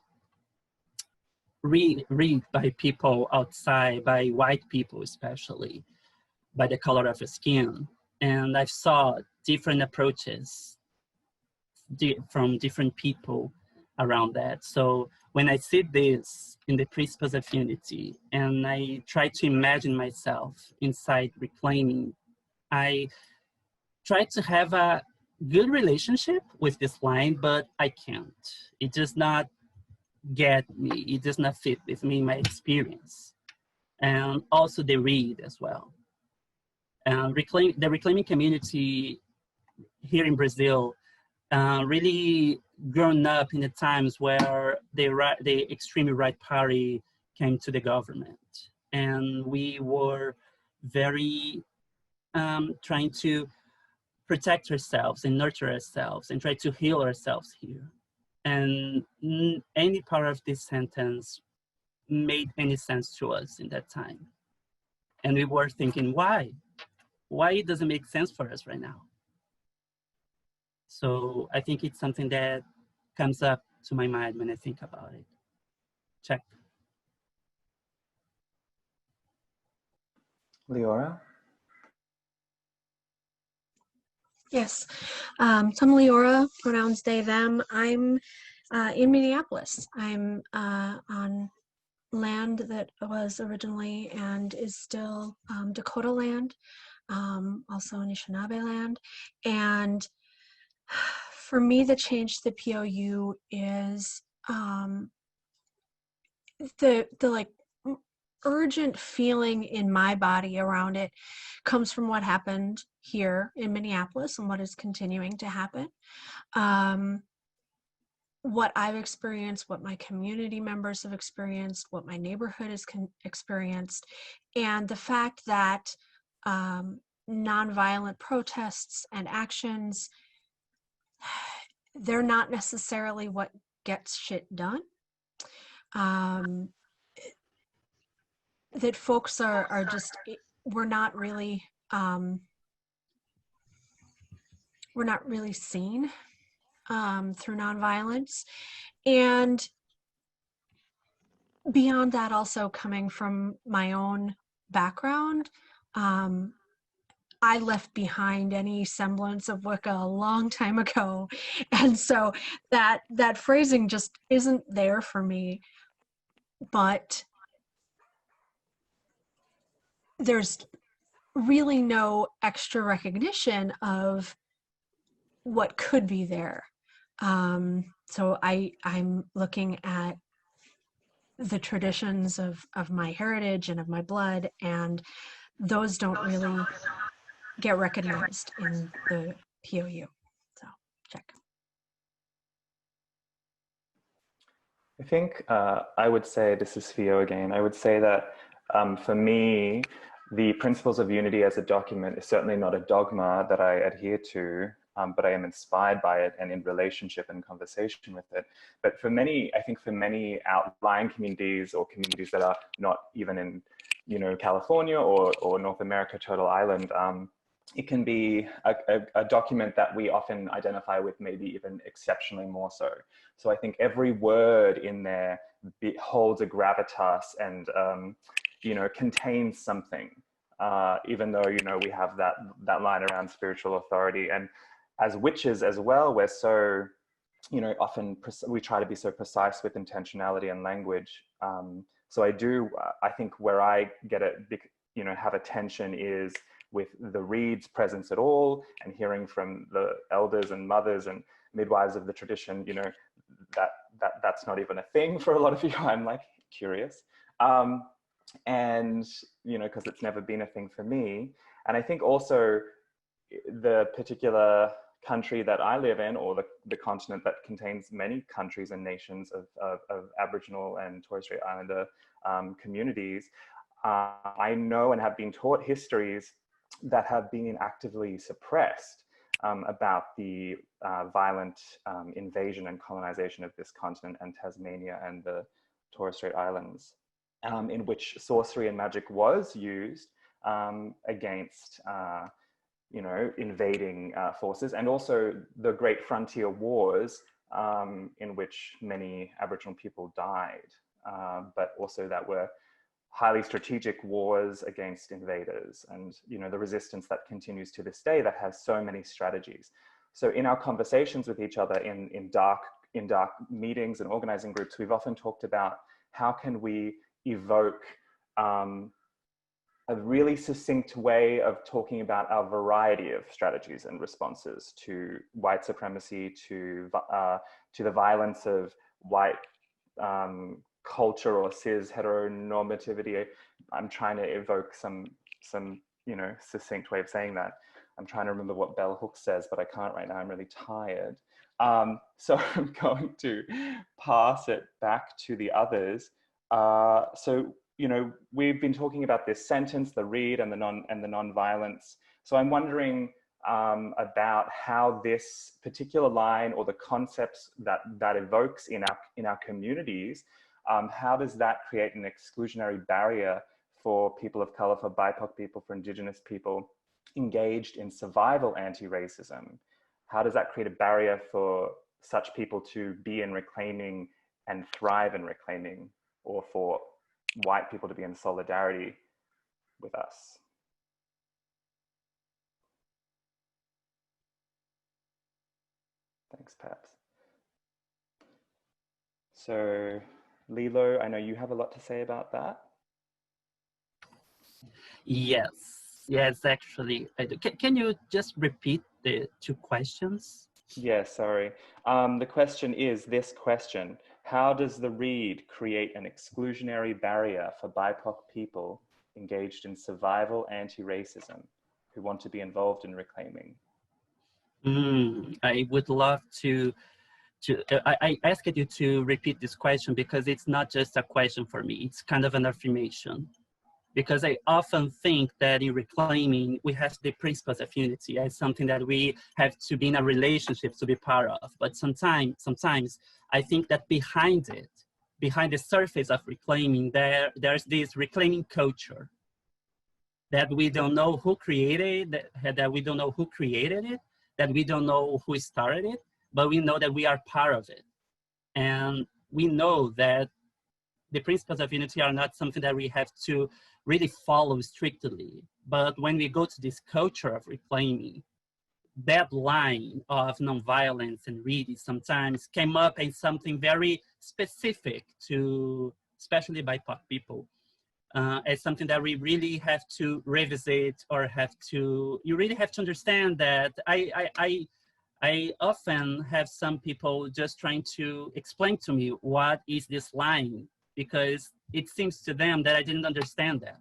read by people outside, by white people especially, by the color of your skin. And I saw different approaches from different people around that. So when I see this in the principles of unity, and I try to imagine myself inside reclaiming, I try to have a good relationship with this line, but I can't. It does not get me. It does not fit with me, my experience. And also the read as well. And the reclaiming community here in Brazil really grown up in the times where the extreme right party came to the government. And we were very trying to protect ourselves and nurture ourselves and try to heal ourselves here. And any part of this sentence made any sense to us in that time. And we were thinking, why? Why it doesn't make sense for us right now? So I think it's something that comes up to my mind when I think about it. Check. Leora? Yes, so I'm Leora, pronouns they, them. I'm in Minneapolis. I'm on land that was originally and is still Dakota land, also Anishinaabe land. And for me, the change to the POU is the like urgent feeling in my body around it comes from what happened here in Minneapolis and what is continuing to happen. What I've experienced, what my community members have experienced, what my neighborhood has experienced, and the fact that nonviolent protests and actions, they're not necessarily what gets shit done. That folks are just, we're not really seen through nonviolence. And beyond that, also coming from my own background, I left behind any semblance of Wicca a long time ago. And so that phrasing just isn't there for me. But there's really no extra recognition of what could be there. So I'm looking at the traditions of my heritage and of my blood, and those don't really get recognized in the POU. So check. I think I would say, this is Theo again, I would say that for me, the Principles of Unity as a document is certainly not a dogma that I adhere to, but I am inspired by it and in relationship and conversation with it. But for many, I think for many outlying communities or communities that are not even in, California or North America, total island, it can be a document that we often identify with, maybe even exceptionally more so. So I think every word in there holds a gravitas and, contains something, even though, we have that line around spiritual authority. And as witches as well, we're so you know, often we try to be so precise with intentionality and language. So I do, I think where I get it, you know, have a tension is with the reeds presence at all, and hearing from the elders and mothers and midwives of the tradition, you know, that's not even a thing for a lot of you. I'm like curious. And, you know, because it's never been a thing for me. And I think also the particular country that I live in, or the continent that contains many countries and nations of Aboriginal and Torres Strait Islander communities, I know and have been taught histories that have been actively suppressed about the violent invasion and colonization of this continent and Tasmania and the Torres Strait Islands, in which sorcery and magic was used against you know, invading forces, and also the Great Frontier Wars, in which many Aboriginal people died, but also that were highly strategic wars against invaders, and, you know, the resistance that continues to this day that has so many strategies. So in our conversations with each other in DARC meetings and organizing groups, we've often talked about how can we evoke a really succinct way of talking about our variety of strategies and responses to white supremacy, to the violence of white culture or cis heteronormativity. I'm trying to evoke some you know, succinct way of saying that. I'm trying to remember what Bell Hooks says, but I can't right now. I'm really tired. So I'm going to pass it back to the others. So, you know, we've been talking about this sentence, the read and the non-violence. So I'm wondering about how this particular line, or the concepts that evokes in our communities, how does that create an exclusionary barrier for people of color, for BIPOC people, for Indigenous people engaged in survival anti-racism? How does that create a barrier for such people to be in reclaiming and thrive in reclaiming, or for white people to be in solidarity with us? Thanks, Pabs. So, Lilo, I know you have a lot to say about that. Yes, actually. Can you just repeat the two questions? Yeah, sorry. The question is this question: how does the read create an exclusionary barrier for BIPOC people engaged in survival anti-racism who want to be involved in reclaiming? I would love to I asked you to repeat this question because it's not just a question for me, it's kind of an affirmation. Because I often think that in reclaiming, we have the principles of unity as something that we have to be in a relationship to be part of. But sometimes I think that behind it, behind the surface of reclaiming, there's this reclaiming culture that we don't know who created, that we don't know who created it, that we don't know who started it, but we know that we are part of it. And we know that the principles of unity are not something that we have to really follow strictly. But when we go to this culture of reclaiming, that line of nonviolence and reading sometimes came up as something very specific to, especially BIPOC people, as something that we really have to revisit, or you really have to understand that I often have some people just trying to explain to me what is this line, because it seems to them that I didn't understand that.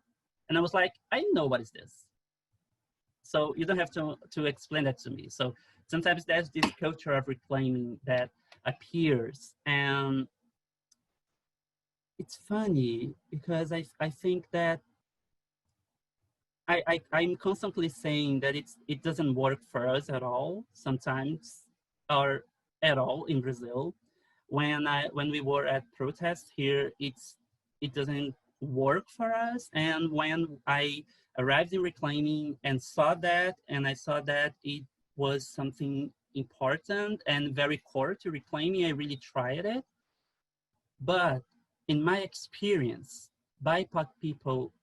And I was like, I know what is this. So you don't have to explain that to me. So sometimes there's this culture of reclaiming that appears. And it's funny because I think that I'm constantly saying that it doesn't work for us at all sometimes, or at all in Brazil. When we were at protests here, it doesn't work for us. And when I arrived in reclaiming and saw that, and I saw that it was something important and very core to reclaiming, I really tried it. But in my experience, BIPOC people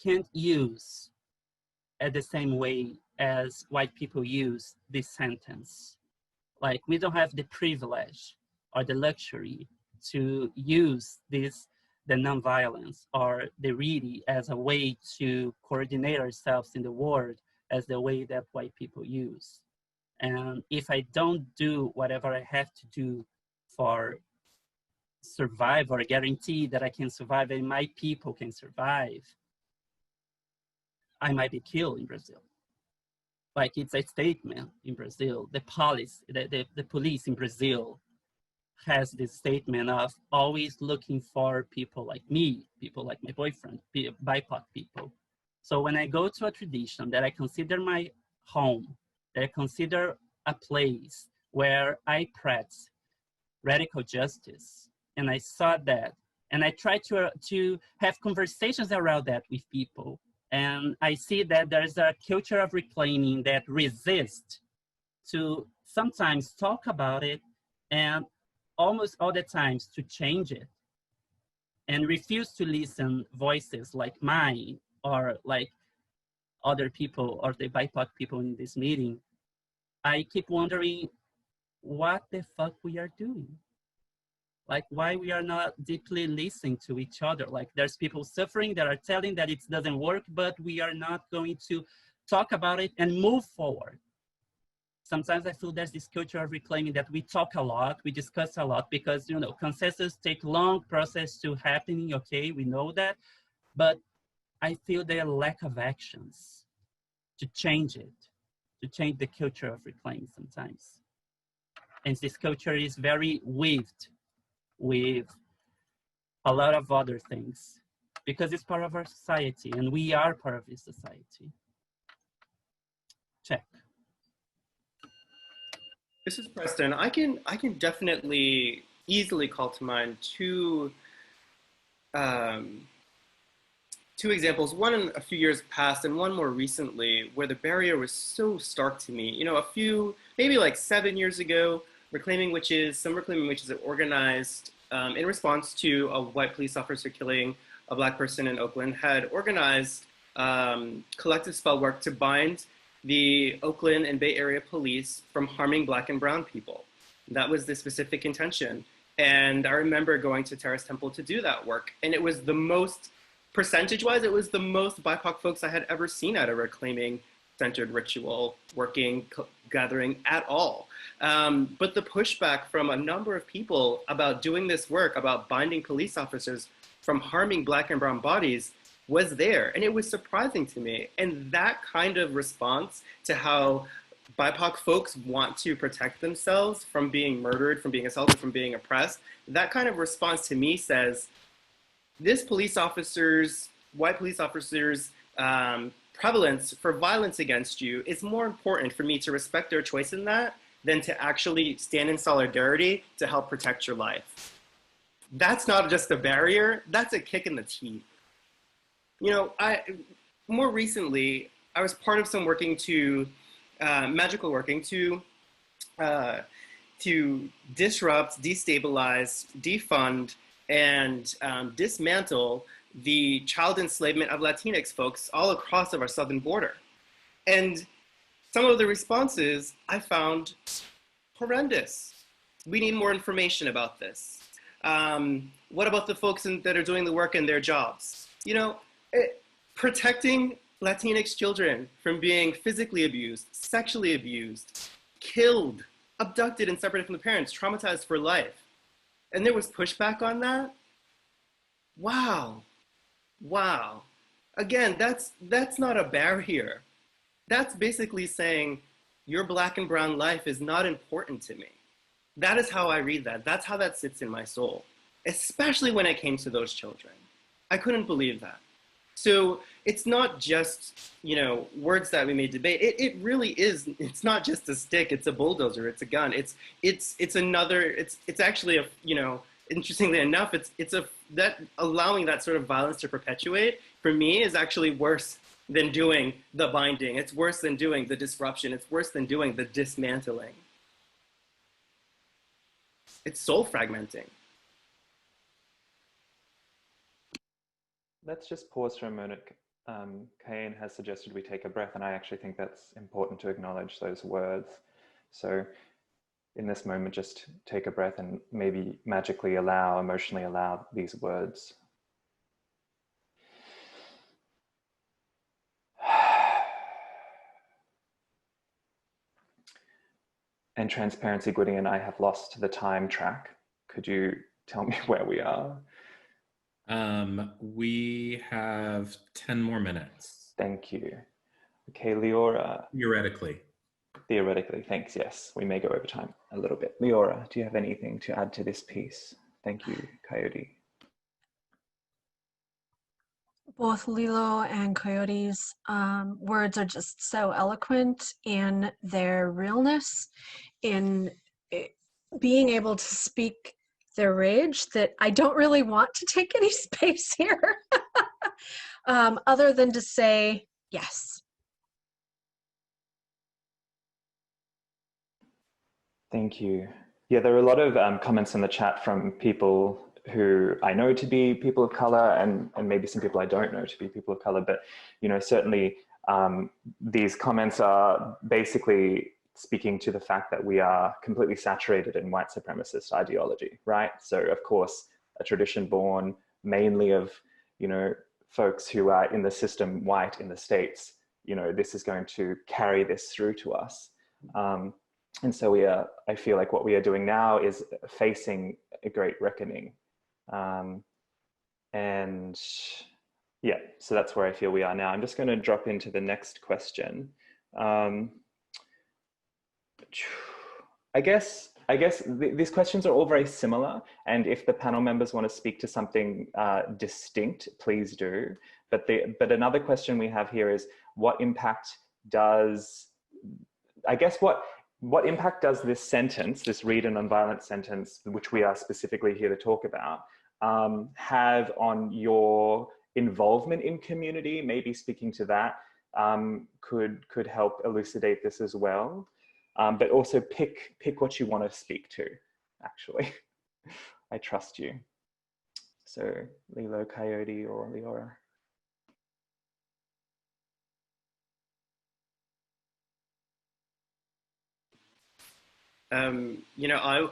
can't use at the same way as white people use this sentence. Like, we don't have the privilege or the luxury to use this, the nonviolence or the reading as a way to coordinate ourselves in the world as the way that white people use. And if I don't do whatever I have to do for survive or guarantee that I can survive and my people can survive, I might be killed in Brazil. Like, it's a statement in Brazil. The police in Brazil has this statement of always looking for people like me, people like my boyfriend, BIPOC people. So when I go to a tradition that I consider my home, that I consider a place where I practice radical justice, and I saw that, and I try to have conversations around that with people, and I see that there's a culture of reclaiming that resists to sometimes talk about it, and almost all the times to change it, and refuse to listen voices like mine or like other people or the BIPOC people in this meeting. I keep wondering what the fuck we are doing. Like, why we are not deeply listening to each other. Like, there's people suffering that are telling that it doesn't work, but we are not going to talk about it and move forward. Sometimes I feel there's this culture of reclaiming that we talk a lot, we discuss a lot, because, you know, consensus take long process to happening, okay, we know that, but I feel their lack of actions to change it, to change the culture of reclaiming sometimes. And this culture is very weaved with a lot of other things because it's part of our society and we are part of this society. Check. This is Preston. I can definitely easily call to mind two examples, one a few years past and one more recently, where the barrier was so stark to me. You know, maybe like 7 years ago, some reclaiming witches that organized in response to a white police officer killing a Black person in Oakland, had organized collective spell work to bind the Oakland and Bay Area police from harming Black and brown people. That was the specific intention. And I remember going to Terrace Temple to do that work. And it was the most, percentage-wise, it was the most BIPOC folks I had ever seen at a reclaiming centered ritual, working, gathering at all. But the pushback from a number of people about doing this work, about binding police officers from harming Black and brown bodies, was there, and it was surprising to me. And that kind of response to how BIPOC folks want to protect themselves from being murdered, from being assaulted, from being oppressed, that kind of response to me says, this white police officers' prevalence for violence against you is more important for me to respect their choice in that than to actually stand in solidarity to help protect your life. That's not just a barrier, that's a kick in the teeth. You know, more recently, I was part of some magical working to disrupt, destabilize, defund, and dismantle the child enslavement of Latinx folks all across our southern border. And some of the responses I found horrendous. We need more information about this. What about the folks that are doing the work in their jobs? You know, protecting Latinx children from being physically abused, sexually abused, killed, abducted and separated from the parents, traumatized for life. And there was pushback on that? Wow. Wow. Again, that's not a barrier. That's basically saying your Black and brown life is not important to me. That is how I read that. That's how that sits in my soul, especially when it came to those children. I couldn't believe that. So it's not just, you know, words that we may debate. It really is. It's not just a stick. It's a bulldozer. It's a gun. It's actually a, you know, interestingly enough, that allowing that sort of violence to perpetuate for me is actually worse than doing the binding. It's worse than doing the disruption. It's worse than doing the dismantling. It's soul fragmenting. Let's just pause for a moment. Kane has suggested we take a breath, and I actually think that's important to acknowledge those words. So in this moment, just take a breath and maybe magically allow, emotionally allow these words. And transparency, Gwydion, I have lost the time track. Could you tell me where we are? We have 10 more minutes. Thank you. Okay, Leora. Theoretically, thanks, yes. We may go over time a little bit. Leora, do you have anything to add to this piece? Thank you, Coyote. Both Lilo and Coyote's words are just so eloquent in their realness, in being able to speak their rage, that I don't really want to take any space here other than to say yes. Thank you. Yeah, there are a lot of comments in the chat from people who I know to be people of color, and maybe some people I don't know to be people of color, but certainly these comments are basically speaking to the fact that we are completely saturated in white supremacist ideology, right? So of course, a tradition born mainly of, folks who are in the system white in the States, this is going to carry this through to us. And so I feel like what we are doing now is facing a great reckoning. And yeah, so that's where I feel we are now. I'm just going to drop into the next question. I guess these questions are all very similar, and if the panel members want to speak to something distinct, please do. But another question we have here is, what impact does, what impact does this sentence, this read a nonviolent sentence, which we are specifically here to talk about, have on your involvement in community? Maybe speaking to that could help elucidate this as well. But also pick what you want to speak to, actually. I trust you. So Lilo, Coyote, or Leora.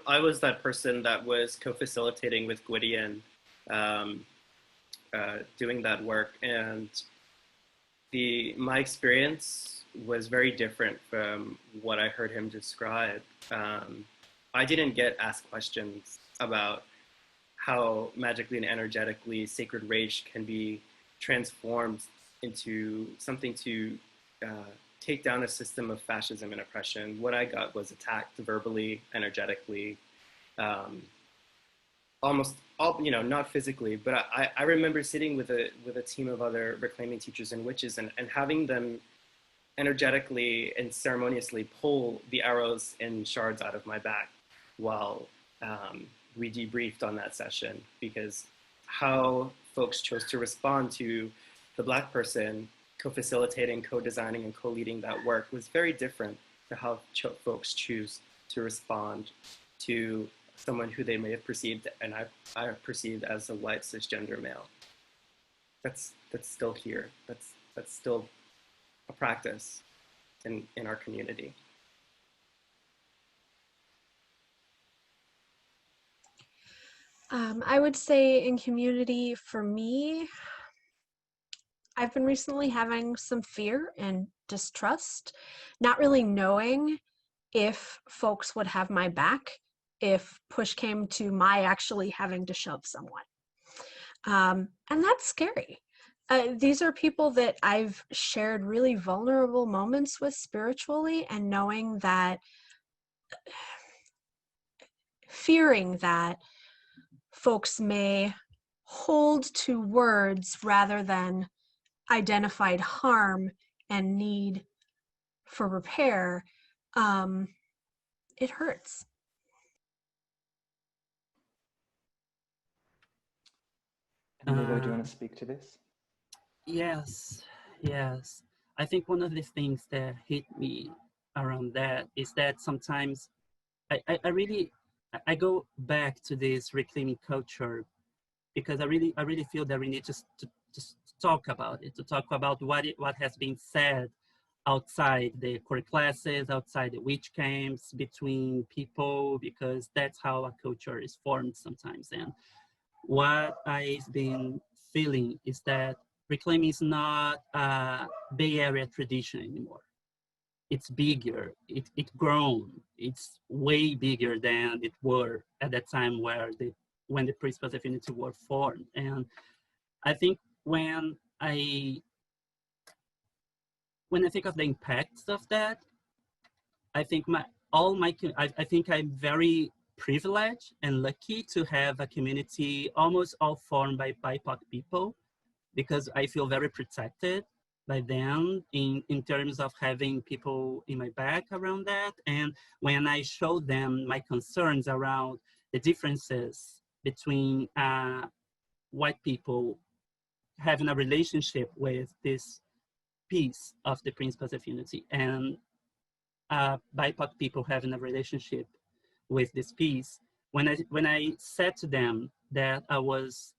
I was that person that was co-facilitating with Gwydion, doing that work, and my experience was very different from what I heard him describe. I didn't get asked questions about how magically and energetically sacred rage can be transformed into something to take down a system of fascism and oppression. What I got was attacked verbally, energetically, almost all, not physically, but I remember sitting with a team of other reclaiming teachers and witches and having them energetically and ceremoniously pull the arrows and shards out of my back while we debriefed on that session, because how folks chose to respond to the Black person co-facilitating, co-designing, and co-leading that work was very different to how folks choose to respond to someone who they may have perceived, and I have perceived as a white cisgender male. That's still here. That's still a practice in our community. I would say in community, for me, I've been recently having some fear and distrust, not really knowing if folks would have my back if push came to my actually having to shove someone. And that's scary. These are people that I've shared really vulnerable moments with spiritually, and knowing that, fearing that folks may hold to words rather than identified harm and need for repair, it hurts. And Lilo, do you want to speak to this? Yes. I think one of the things that hit me around that is that sometimes I go back to this reclaiming culture because I really feel that we need to talk about it, to talk about what has been said outside the core classes, outside the witch camps, between people, because that's how a culture is formed sometimes. And what I've been feeling is that reclaiming is not a Bay Area tradition anymore. It's bigger, it's grown, it's way bigger than it were at that time when the principles of unity were formed. And I think when I think of the impacts of that, I think I think I'm very privileged and lucky to have a community almost all formed by BIPOC people, because I feel very protected by them in terms of having people in my back around that. And when I show them my concerns around the differences between white people having a relationship with this piece of the principles of unity and BIPOC people having a relationship with this piece, when I said to them that I was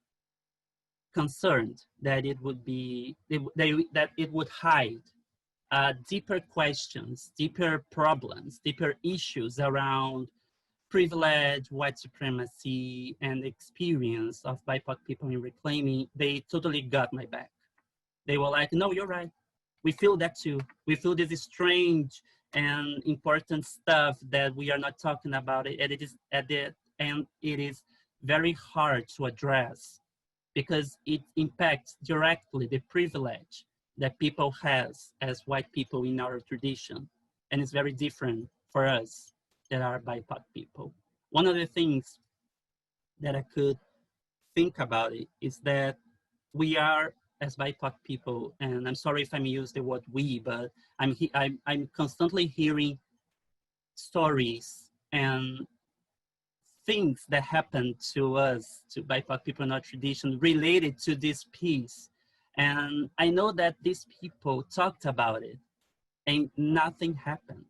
concerned that it would be that it would hide deeper questions, deeper problems, deeper issues around privilege, white supremacy, and experience of BIPOC people in reclaiming, they totally got my back. They were like, no, you're right. We feel that too. We feel this strange and important stuff that we are not talking about it, and it is it is very hard to address because it impacts directly the privilege that people has as white people in our tradition, and it's very different for us that are BIPOC people. One of the things that I could think about it is that we are, as BIPOC people, and I'm sorry if I'm using the word we, but I'm constantly hearing stories and things that happen to us, to BIPOC people in our tradition, related to this piece. And I know that these people talked about it and nothing happened.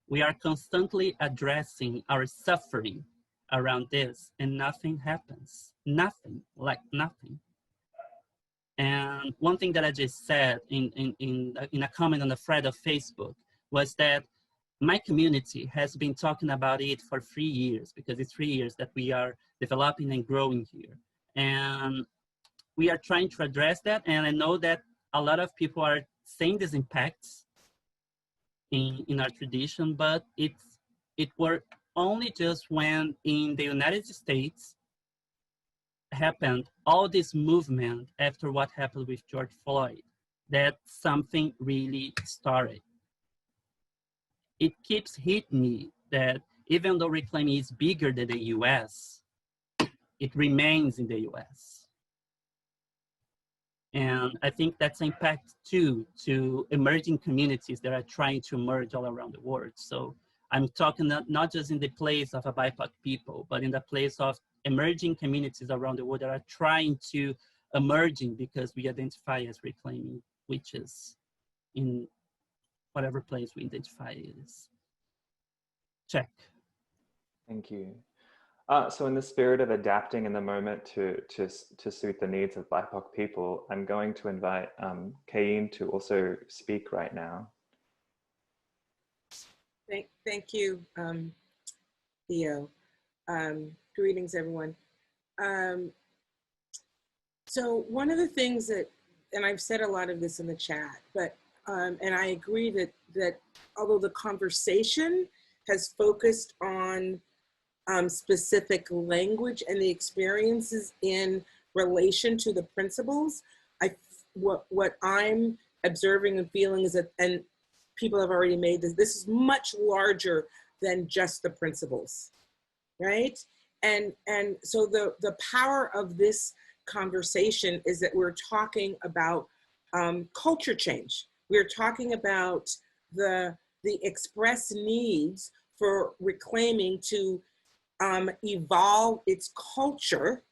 We are constantly addressing our suffering around this and nothing happens. Nothing, like nothing. And one thing that I just said in a comment on the thread of Facebook was that my community has been talking about it for 3 years, because it's 3 years that we are developing and growing here. And we are trying to address that. And I know that a lot of people are seeing these impacts in our tradition, but it were only just when in the United States happened all this movement after what happened with George Floyd, that something really started. It keeps hitting me that even though reclaiming is bigger than the US, it remains in the US. And I think that's an impact too to emerging communities that are trying to emerge all around the world. So I'm talking not just in the place of a BIPOC people, but in the place of emerging communities around the world that are trying to emerging because we identify as reclaiming witches in whatever place we identify it is. Check. Thank you. So in the spirit of adapting in the moment to suit the needs of BIPOC people, I'm going to invite Kayin to also speak right now. Thank you, Theo. Greetings, everyone. So one of the things that, and I've said a lot of this in the chat, but and I agree that although the conversation has focused on specific language and the experiences in relation to the principles, what I'm observing and feeling is that, and people have already made this is much larger than just the principles, right? And so the power of this conversation is that we're talking about culture change. We're talking about the express needs for reclaiming to evolve its culture,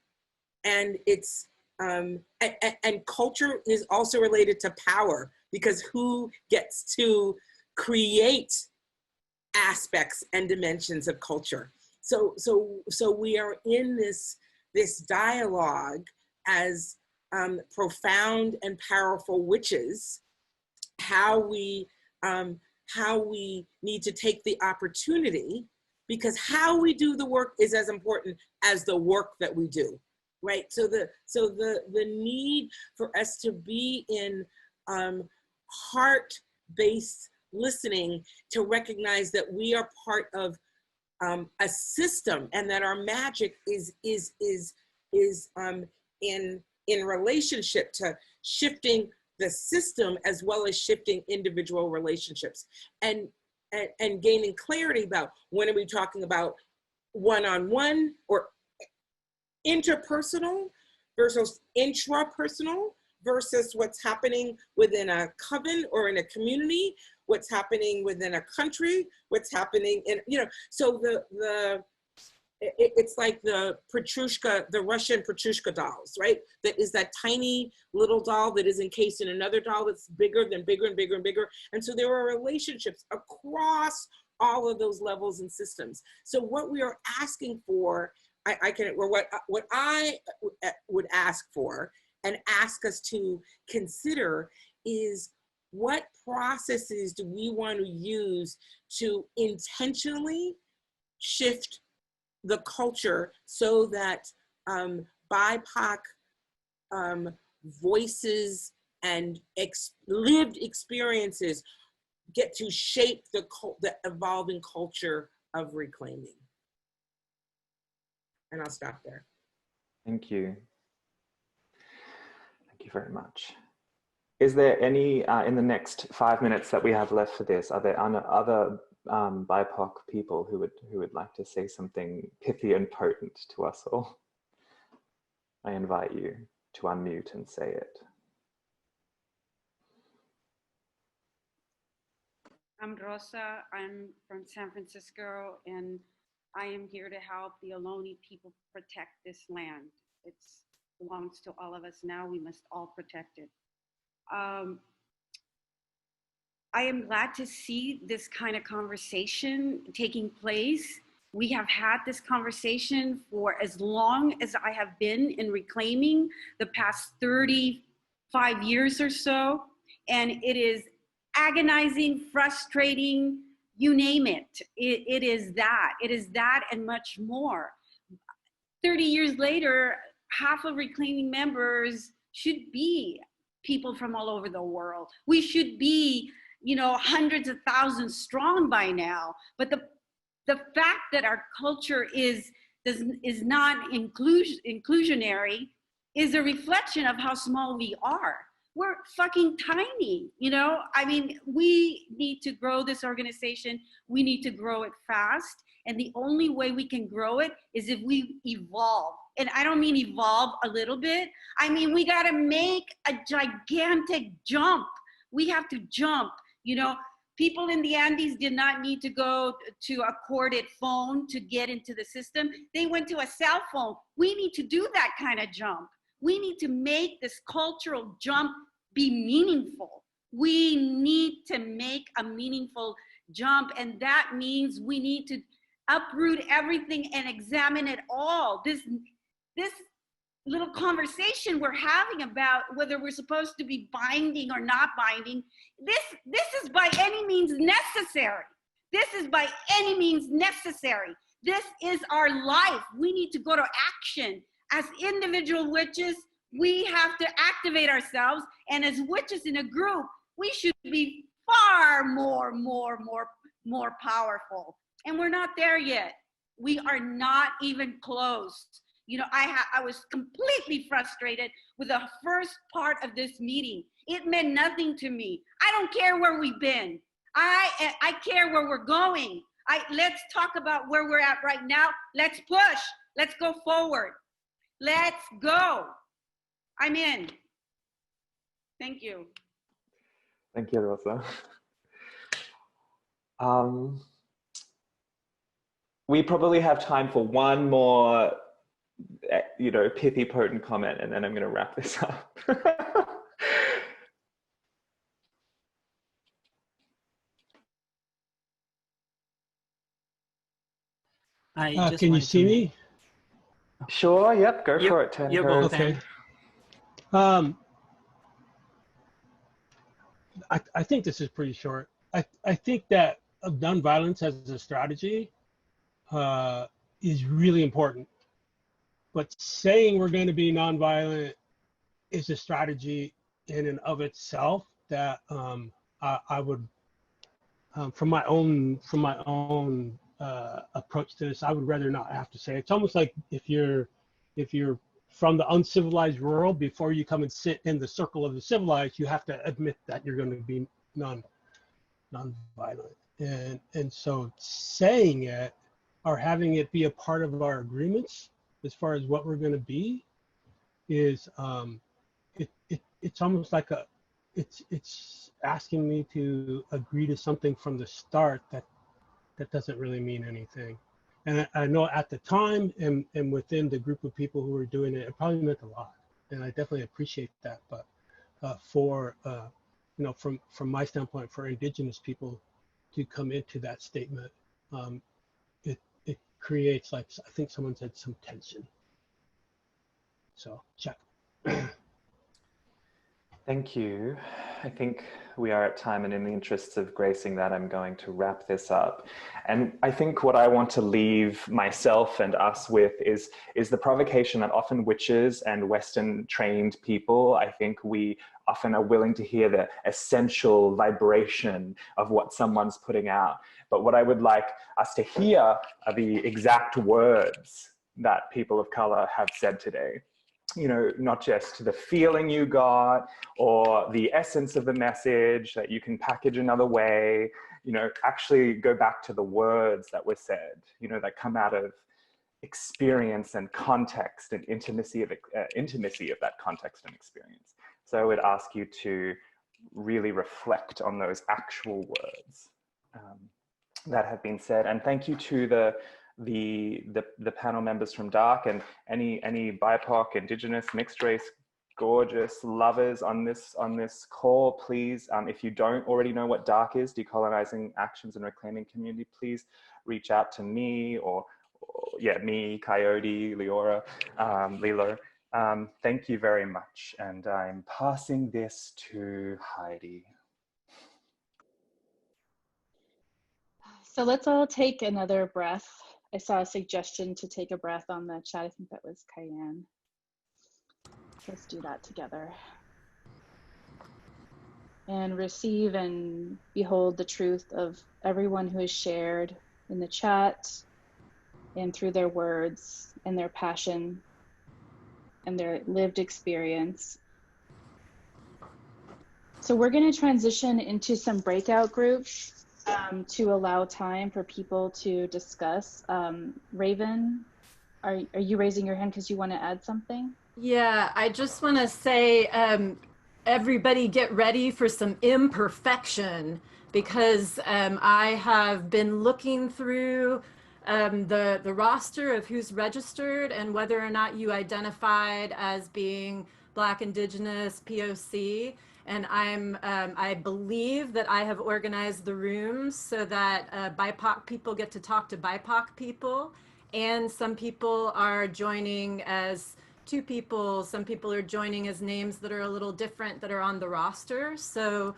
and its and culture is also related to power, because who gets to create aspects and dimensions of culture. So we are in this dialogue as profound and powerful witches how we need to take the opportunity, because how we do the work is as important as the work that we do, right? So the need for us to be in heart-based listening, to recognize that we are part of a system, and that our magic is in relationship to shifting the system as well as shifting individual relationships, and gaining clarity about when are we talking about one-on-one or interpersonal versus intrapersonal, versus what's happening within a coven or in a community, what's happening within a country, what's happening in, so it's like the Petrushka, the Russian Petrushka dolls, right? That is that tiny little doll that is encased in another doll that's bigger than bigger and bigger and bigger. And so there are relationships across all of those levels and systems. So what we are asking for, what I would ask for and ask us to consider is, what processes do we want to use to intentionally shift the culture so that BIPOC voices and lived experiences get to shape the evolving culture of reclaiming. And I'll stop there. Thank you. Thank you very much. Is there any, in the next 5 minutes that we have left for this, are there other BIPOC people who would like to say something pithy and potent to us all? I invite you to unmute and say it. I'm Rosa. I'm from San Francisco, and I am here to help the Ohlone people protect this land. It belongs to all of us now. We must all protect it. I am glad to see this kind of conversation taking place. We have had this conversation for as long as I have been in reclaiming, the past 35 years or so, and it is agonizing, frustrating, you name it. It is that and much more. 30 years later, half of reclaiming members should be people from all over the world. We should be, hundreds of thousands strong by now. But the fact that our culture is not inclusionary is a reflection of how small we are. We're fucking tiny, I mean, we need to grow this organization. We need to grow it fast. And the only way we can grow it is if we evolve. And I don't mean evolve a little bit. I mean, we got to make a gigantic jump. We have to jump. People in the Andes did not need to go to a corded phone to get into the system. They went to a cell phone. We need to do that kind of jump. We need to make this cultural jump be meaningful. We need to make a meaningful jump. And that means we need to uproot everything and examine it all. This little conversation we're having about whether we're supposed to be binding or not binding, this is by any means necessary. This is by any means necessary. This is our life. We need to go to action. As individual witches, we have to activate ourselves. And as witches in a group, we should be far more powerful. And we're not there yet. We are not even close. I was completely frustrated with the first part of this meeting. It meant nothing to me. I don't care where we've been. I care where we're going. Let's talk about where we're at right now. Let's push. Let's go forward. Let's go. I'm in. Thank you. Thank you, Rosa. We probably have time for one more, pithy, potent comment, and then I'm going to wrap this up. Can you see me? Sure, yep, go for it. Okay. I think this is pretty short. I think that nonviolence as a strategy is really important. But saying we're going to be nonviolent is a strategy in and of itself that I would, from my own approach to this, I would rather not have to say. It's almost like if you're from the uncivilized world, before you come and sit in the circle of the civilized, you have to admit that you're going to be nonviolent. And so saying it or having it be a part of our agreements as far as what we're going to be is it's almost like it's asking me to agree to something from the start that doesn't really mean anything. And I know at the time and within the group of people who were doing it, it probably meant a lot, and I definitely appreciate that. But for you know, from my standpoint, for Indigenous people to come into that statement, it creates, like I think someone said, some tension. So check. Thank you. I think we are at time, and in the interests of gracing that, I'm going to wrap this up. And I think what I want to leave myself and us with is the provocation that often witches and Western trained people, I think we often are willing to hear the essential vibration of what someone's putting out. But what I would like us to hear are the exact words that people of color have said today. You know, not just the feeling you got or the essence of the message that you can package another way, you know, actually go back to the words that were said, you know, that come out of experience and context and intimacy of that context and experience. So I would ask you to really reflect on those actual words that have been said. And thank you to the panel members from DARC and any BIPOC, Indigenous, mixed race, gorgeous lovers on this call. Please, if you don't already know what DARC is, Decolonizing Actions and Reclaiming Community, please reach out to me or me, Coyote, Leora, Lilo. Thank you very much. And I'm passing this to Heidi. So let's all take another breath. I saw a suggestion to take a breath on the chat. I think that was Cayenne. Let's do that together. And receive and behold the truth of everyone who has shared in the chat and through their words and their passion and their lived experience. So we're going to transition into some breakout groups to allow time for people to discuss. Raven, are you raising your hand because you want to add something? Yeah, I just want to say, everybody get ready for some imperfection, because I have been looking through the roster of who's registered and whether or not you identified as being Black, Indigenous, POC. And I believe that I have organized the rooms so that BIPOC people get to talk to BIPOC people, and some people are joining as two people. Some people are joining as names that are a little different that are on the roster. So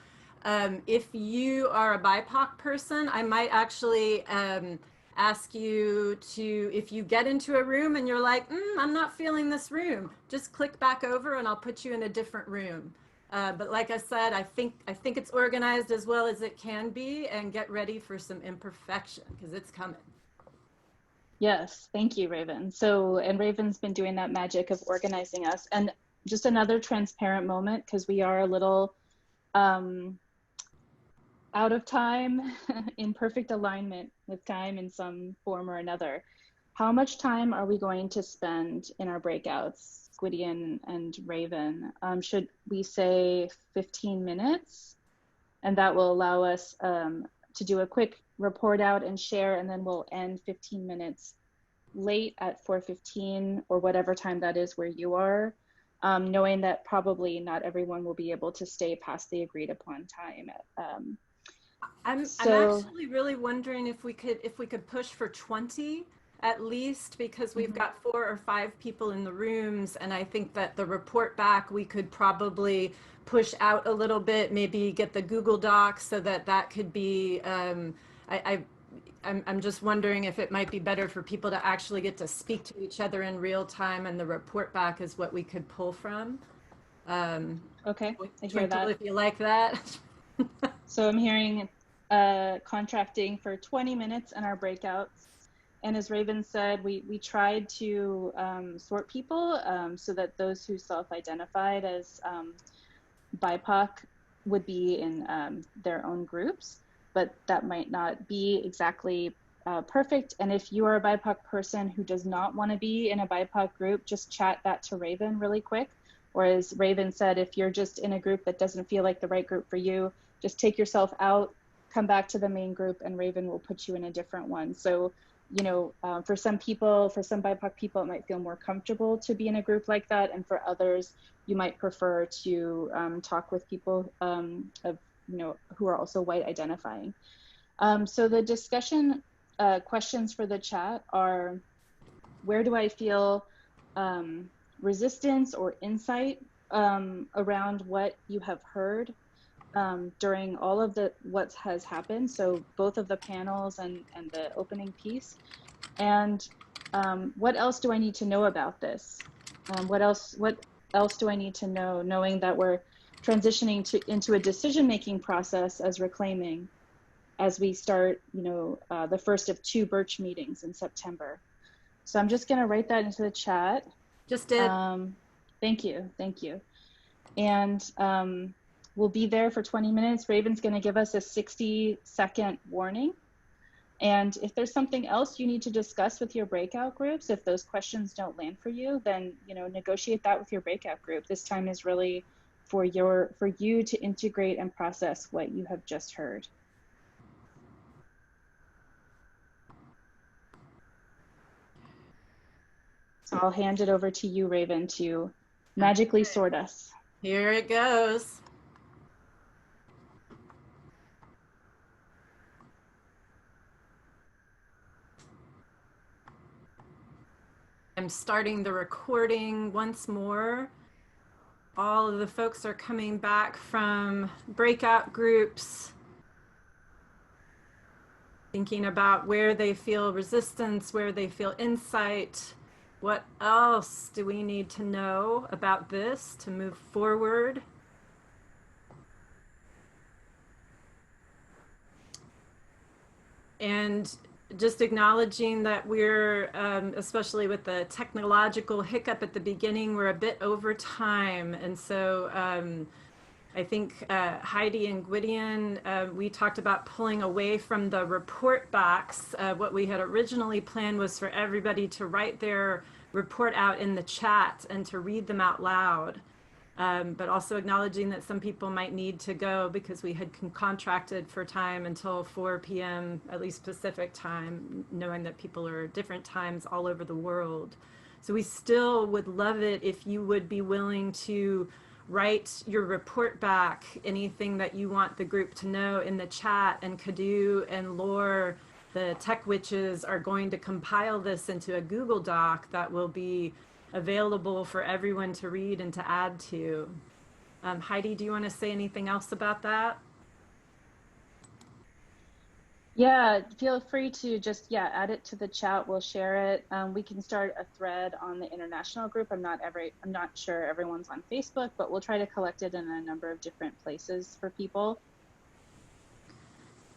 if you are a BIPOC person, I might actually ask you to, if you get into a room and you're like, I'm not feeling this room, just click back over and I'll put you in a different room. But like I said, I think it's organized as well as it can be, and get ready for some imperfection because it's coming. Yes, thank you, Raven. So, and Raven's been doing that magic of organizing us. And just another transparent moment, because we are a little out of time, in perfect alignment with time in some form or another. How much time are we going to spend in our breakouts, Gwydion and Raven? Should we say 15 minutes? And that will allow us to do a quick report out and share, and then we'll end 15 minutes late at 4:15 or whatever time that is where you are, knowing that probably not everyone will be able to stay past the agreed upon time. I'm actually really wondering if we could push for 20, at least, because we've got 4 or 5 people in the rooms, and I think that the report back we could probably push out a little bit, maybe get the Google Docs so that that could be, I'm just wondering if it might be better for people to actually get to speak to each other in real time, and the report back is what we could pull from. Okay, I hear Twinkle, that. if you like that. So I'm hearing contracting for 20 minutes in our breakouts. And as Raven said, we tried to sort people so that those who self-identified as BIPOC would be in their own groups, but that might not be exactly perfect. And if you are a BIPOC person who does not want to be in a BIPOC group, just chat that to Raven really quick. Or as Raven said, if you're just in a group that doesn't feel like the right group for you, just take yourself out, come back to the main group, and Raven will put you in a different one. So, you know, for some people, for some BIPOC people, it might feel more comfortable to be in a group like that. And for others, you might prefer to talk with people of, you know, who are also white identifying. So the discussion questions for the chat are, where do I feel resistance or insight around what you have heard during all of what has happened, so both of the panels and the opening piece, and what else do I need to know about this? What else do I need to know, knowing that we're transitioning into a decision-making process as Reclaiming, as we start, you know, the first of 2 Birch meetings in September. So I'm just gonna write that into the chat. Just did. Thank you, thank you. And we'll be there for 20 minutes. Raven's gonna give us a 60-second warning. And if there's something else you need to discuss with your breakout groups, if those questions don't land for you, then, you know, negotiate that with your breakout group. This time is really for you to integrate and process what you have just heard. So I'll hand it over to you, Raven, to magically sort us. Here it goes. I'm starting the recording once more. All of the folks are coming back from breakout groups, thinking about where they feel resistance, where they feel insight. What else do we need to know about this to move forward? And just acknowledging that we're, especially with the technological hiccup at the beginning, we're a bit over time. And so I think Heidi and Gwydion, we talked about pulling away from the report backs. What we had originally planned was for everybody to write their report out in the chat and to read them out loud. But also acknowledging that some people might need to go because we had contracted for time until 4 p.m., at least Pacific time, knowing that people are different times all over the world. So we still would love it if you would be willing to write your report back, anything that you want the group to know in the chat, and Kadu and Lore, the tech witches, are going to compile this into a Google Doc that will be available for everyone to read and to add to. Heidi, do you want to say anything else about that? Yeah, feel free to just, add it to the chat. We'll share it. We can start a thread on the international group. I'm not sure everyone's on Facebook, but we'll try to collect it in a number of different places for people.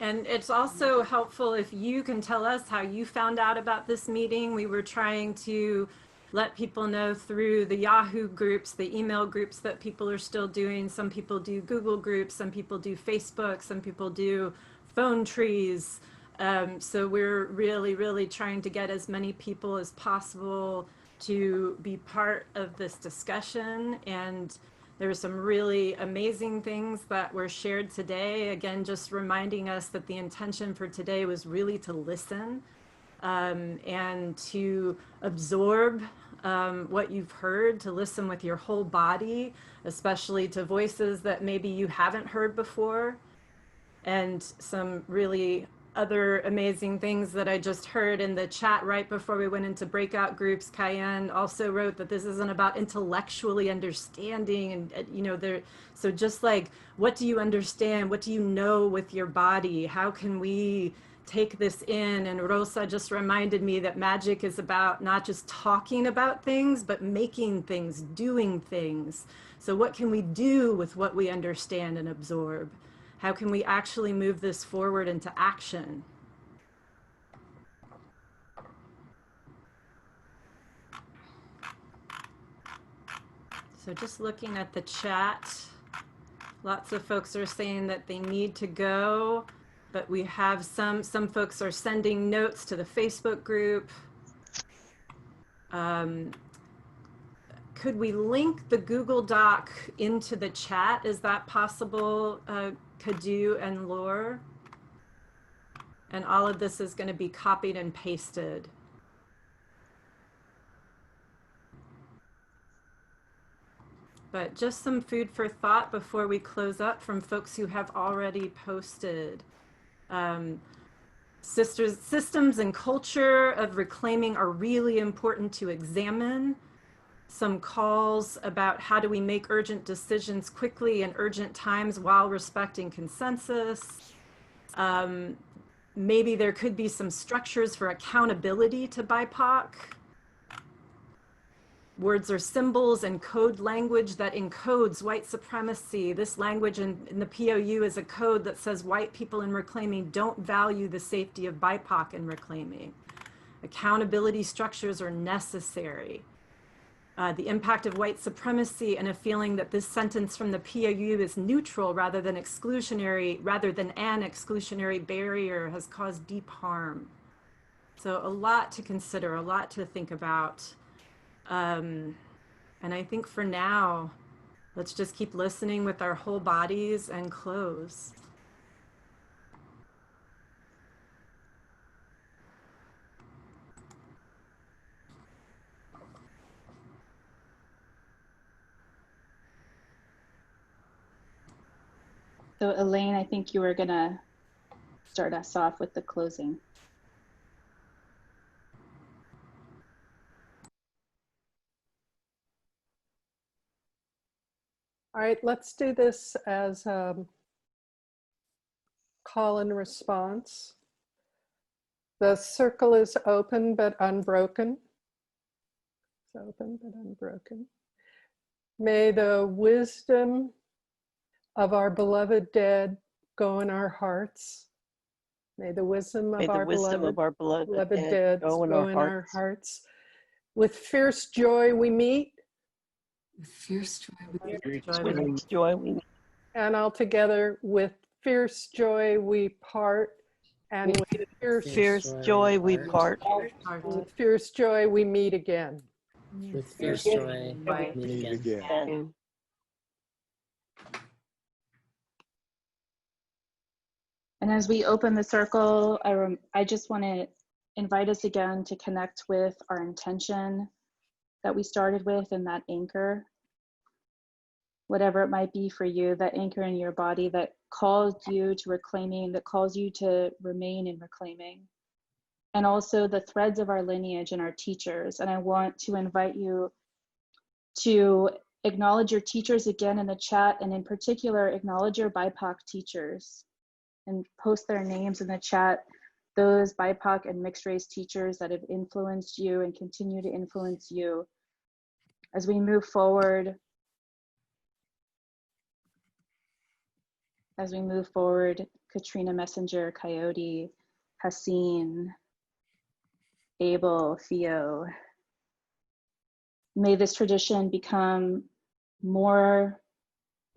And it's also helpful if you can tell us how you found out about this meeting. We were trying to let people know through the Yahoo groups, the email groups that people are still doing. Some people do Google groups, some people do Facebook, some people do phone trees. So we're really, really trying to get as many people as possible to be part of this discussion. And there were some really amazing things that were shared today. Again, just reminding us that the intention for today was really to listen and to absorb what you've heard, to listen with your whole body, especially to voices that maybe you haven't heard before, and some really other amazing things that I just heard in the chat right before we went into breakout groups. Cayenne also wrote that this isn't about intellectually understanding and so just like, what do you understand? What do you know with your body? How can we take this in? And Rosa just reminded me that magic is about not just talking about things, but making things, doing things. So what can we do with what we understand and absorb? How can we actually move this forward into action? So just looking at the chat, lots of folks are saying that they need to go, but we have some folks are sending notes to the Facebook group. Could we link the Google Doc into the chat? Is that possible, Kadu and Laure? And all of this is going to be copied and pasted. But just some food for thought before we close up from folks who have already posted. Systems and culture of reclaiming are really important to examine. Some calls about how do we make urgent decisions quickly in urgent times while respecting consensus. Maybe there could be some structures for accountability to BIPOC. Words or symbols and code language that encodes white supremacy. This language in the POU is a code that says white people in reclaiming don't value the safety of BIPOC in reclaiming. Accountability structures are necessary. The impact of white supremacy and a feeling that this sentence from the POU is neutral rather than an exclusionary barrier has caused deep harm. So a lot to consider, a lot to think about. And I think for now, let's just keep listening with our whole bodies and close. So Elaine, I think you were gonna start us off with the closing. All right, let's do this as call and response. The circle is open but unbroken. It's open but unbroken. May the wisdom of our beloved dead go in our hearts. May the wisdom of our beloved dead go in our hearts. With fierce joy we meet. With fierce joy we meet. And all together, with fierce joy we part. And with fierce joy we part. With fierce joy we meet again. With fierce joy we meet again. And as we open the circle, I just want to invite us again to connect with our intention that we started with and that anchor, whatever it might be for you, that anchor in your body that calls you to reclaiming, that calls you to remain in reclaiming, and also the threads of our lineage and our teachers. And I want to invite you to acknowledge your teachers again in the chat, and in particular, acknowledge your BIPOC teachers and post their names in the chat, those BIPOC and mixed race teachers that have influenced you and continue to influence you. As we move forward, Katrina Messenger, Coyote, Haseen, Abel, Theo, may this tradition become more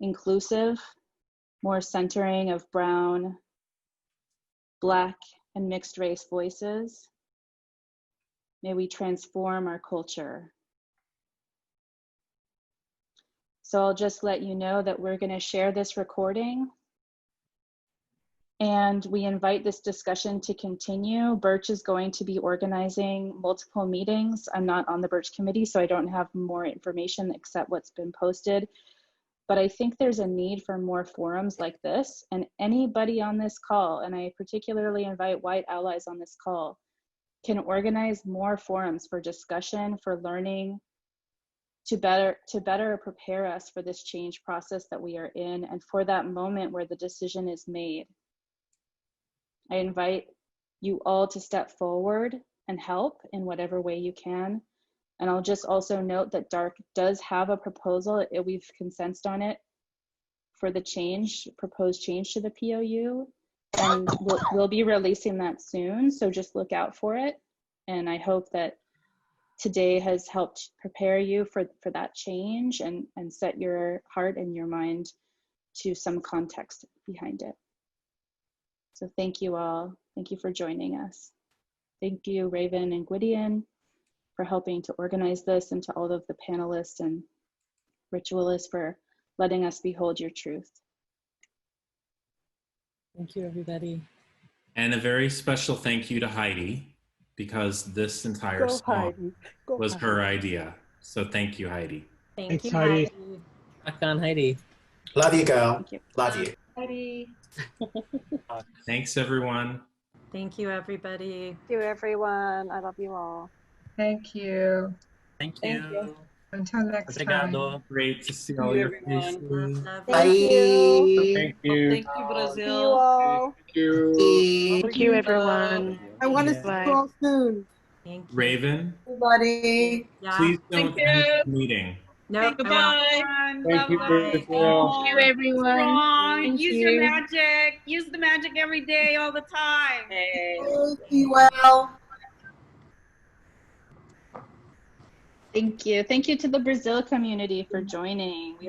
inclusive, more centering of brown, Black, and mixed race voices. May we transform our culture. So I'll just let you know that we're going to share this recording, and we invite this discussion to continue. Birch is going to be organizing multiple meetings. I'm not on the Birch committee, so I don't have more information except what's been posted. But I think there's a need for more forums like this, and anybody on this call, and I particularly invite white allies on this call, can organize more forums for discussion, for learning, to better prepare us for this change process that we are in, and for that moment where the decision is made. I invite you all to step forward and help in whatever way you can. And I'll just also note that DARC does have a proposal, we've consented on it, for the proposed change to the POU, and we'll be releasing that soon, so just look out for it. And I hope that today has helped prepare you for that change and set your heart and your mind to some context behind it. So thank you all. Thank you for joining us. Thank you, Raven and Gwydion, for helping to organize this, and to all of the panelists and ritualists for letting us behold your truth. Thank you, everybody. And a very special thank you to Heidi, because this entire song was her idea. So thank you, Heidi. Thank Thanks, you, Heidi. Heidi. Back on Heidi. Love you, girl. Thank you. Love you. Heidi. Thanks, everyone. Thank you, everybody. Thank you, everyone. I love you all. Thank you. Thank you. Until next Obrigado. time. Great to see all your faces. Thank you. Thank you. Thank you, Brazil. See you all. Thank you. Thank you, everyone. I want to see you all soon. Thank you. Raven, Everybody. Yeah. please don't Thank end you. the meeting. No, Goodbye. Thank you, Thank Brazil. you, everyone. Strong. Thank Use you. your magic. Use the magic every day, all the time. Be well. Thank you. Thank you to the Brazil community for joining. We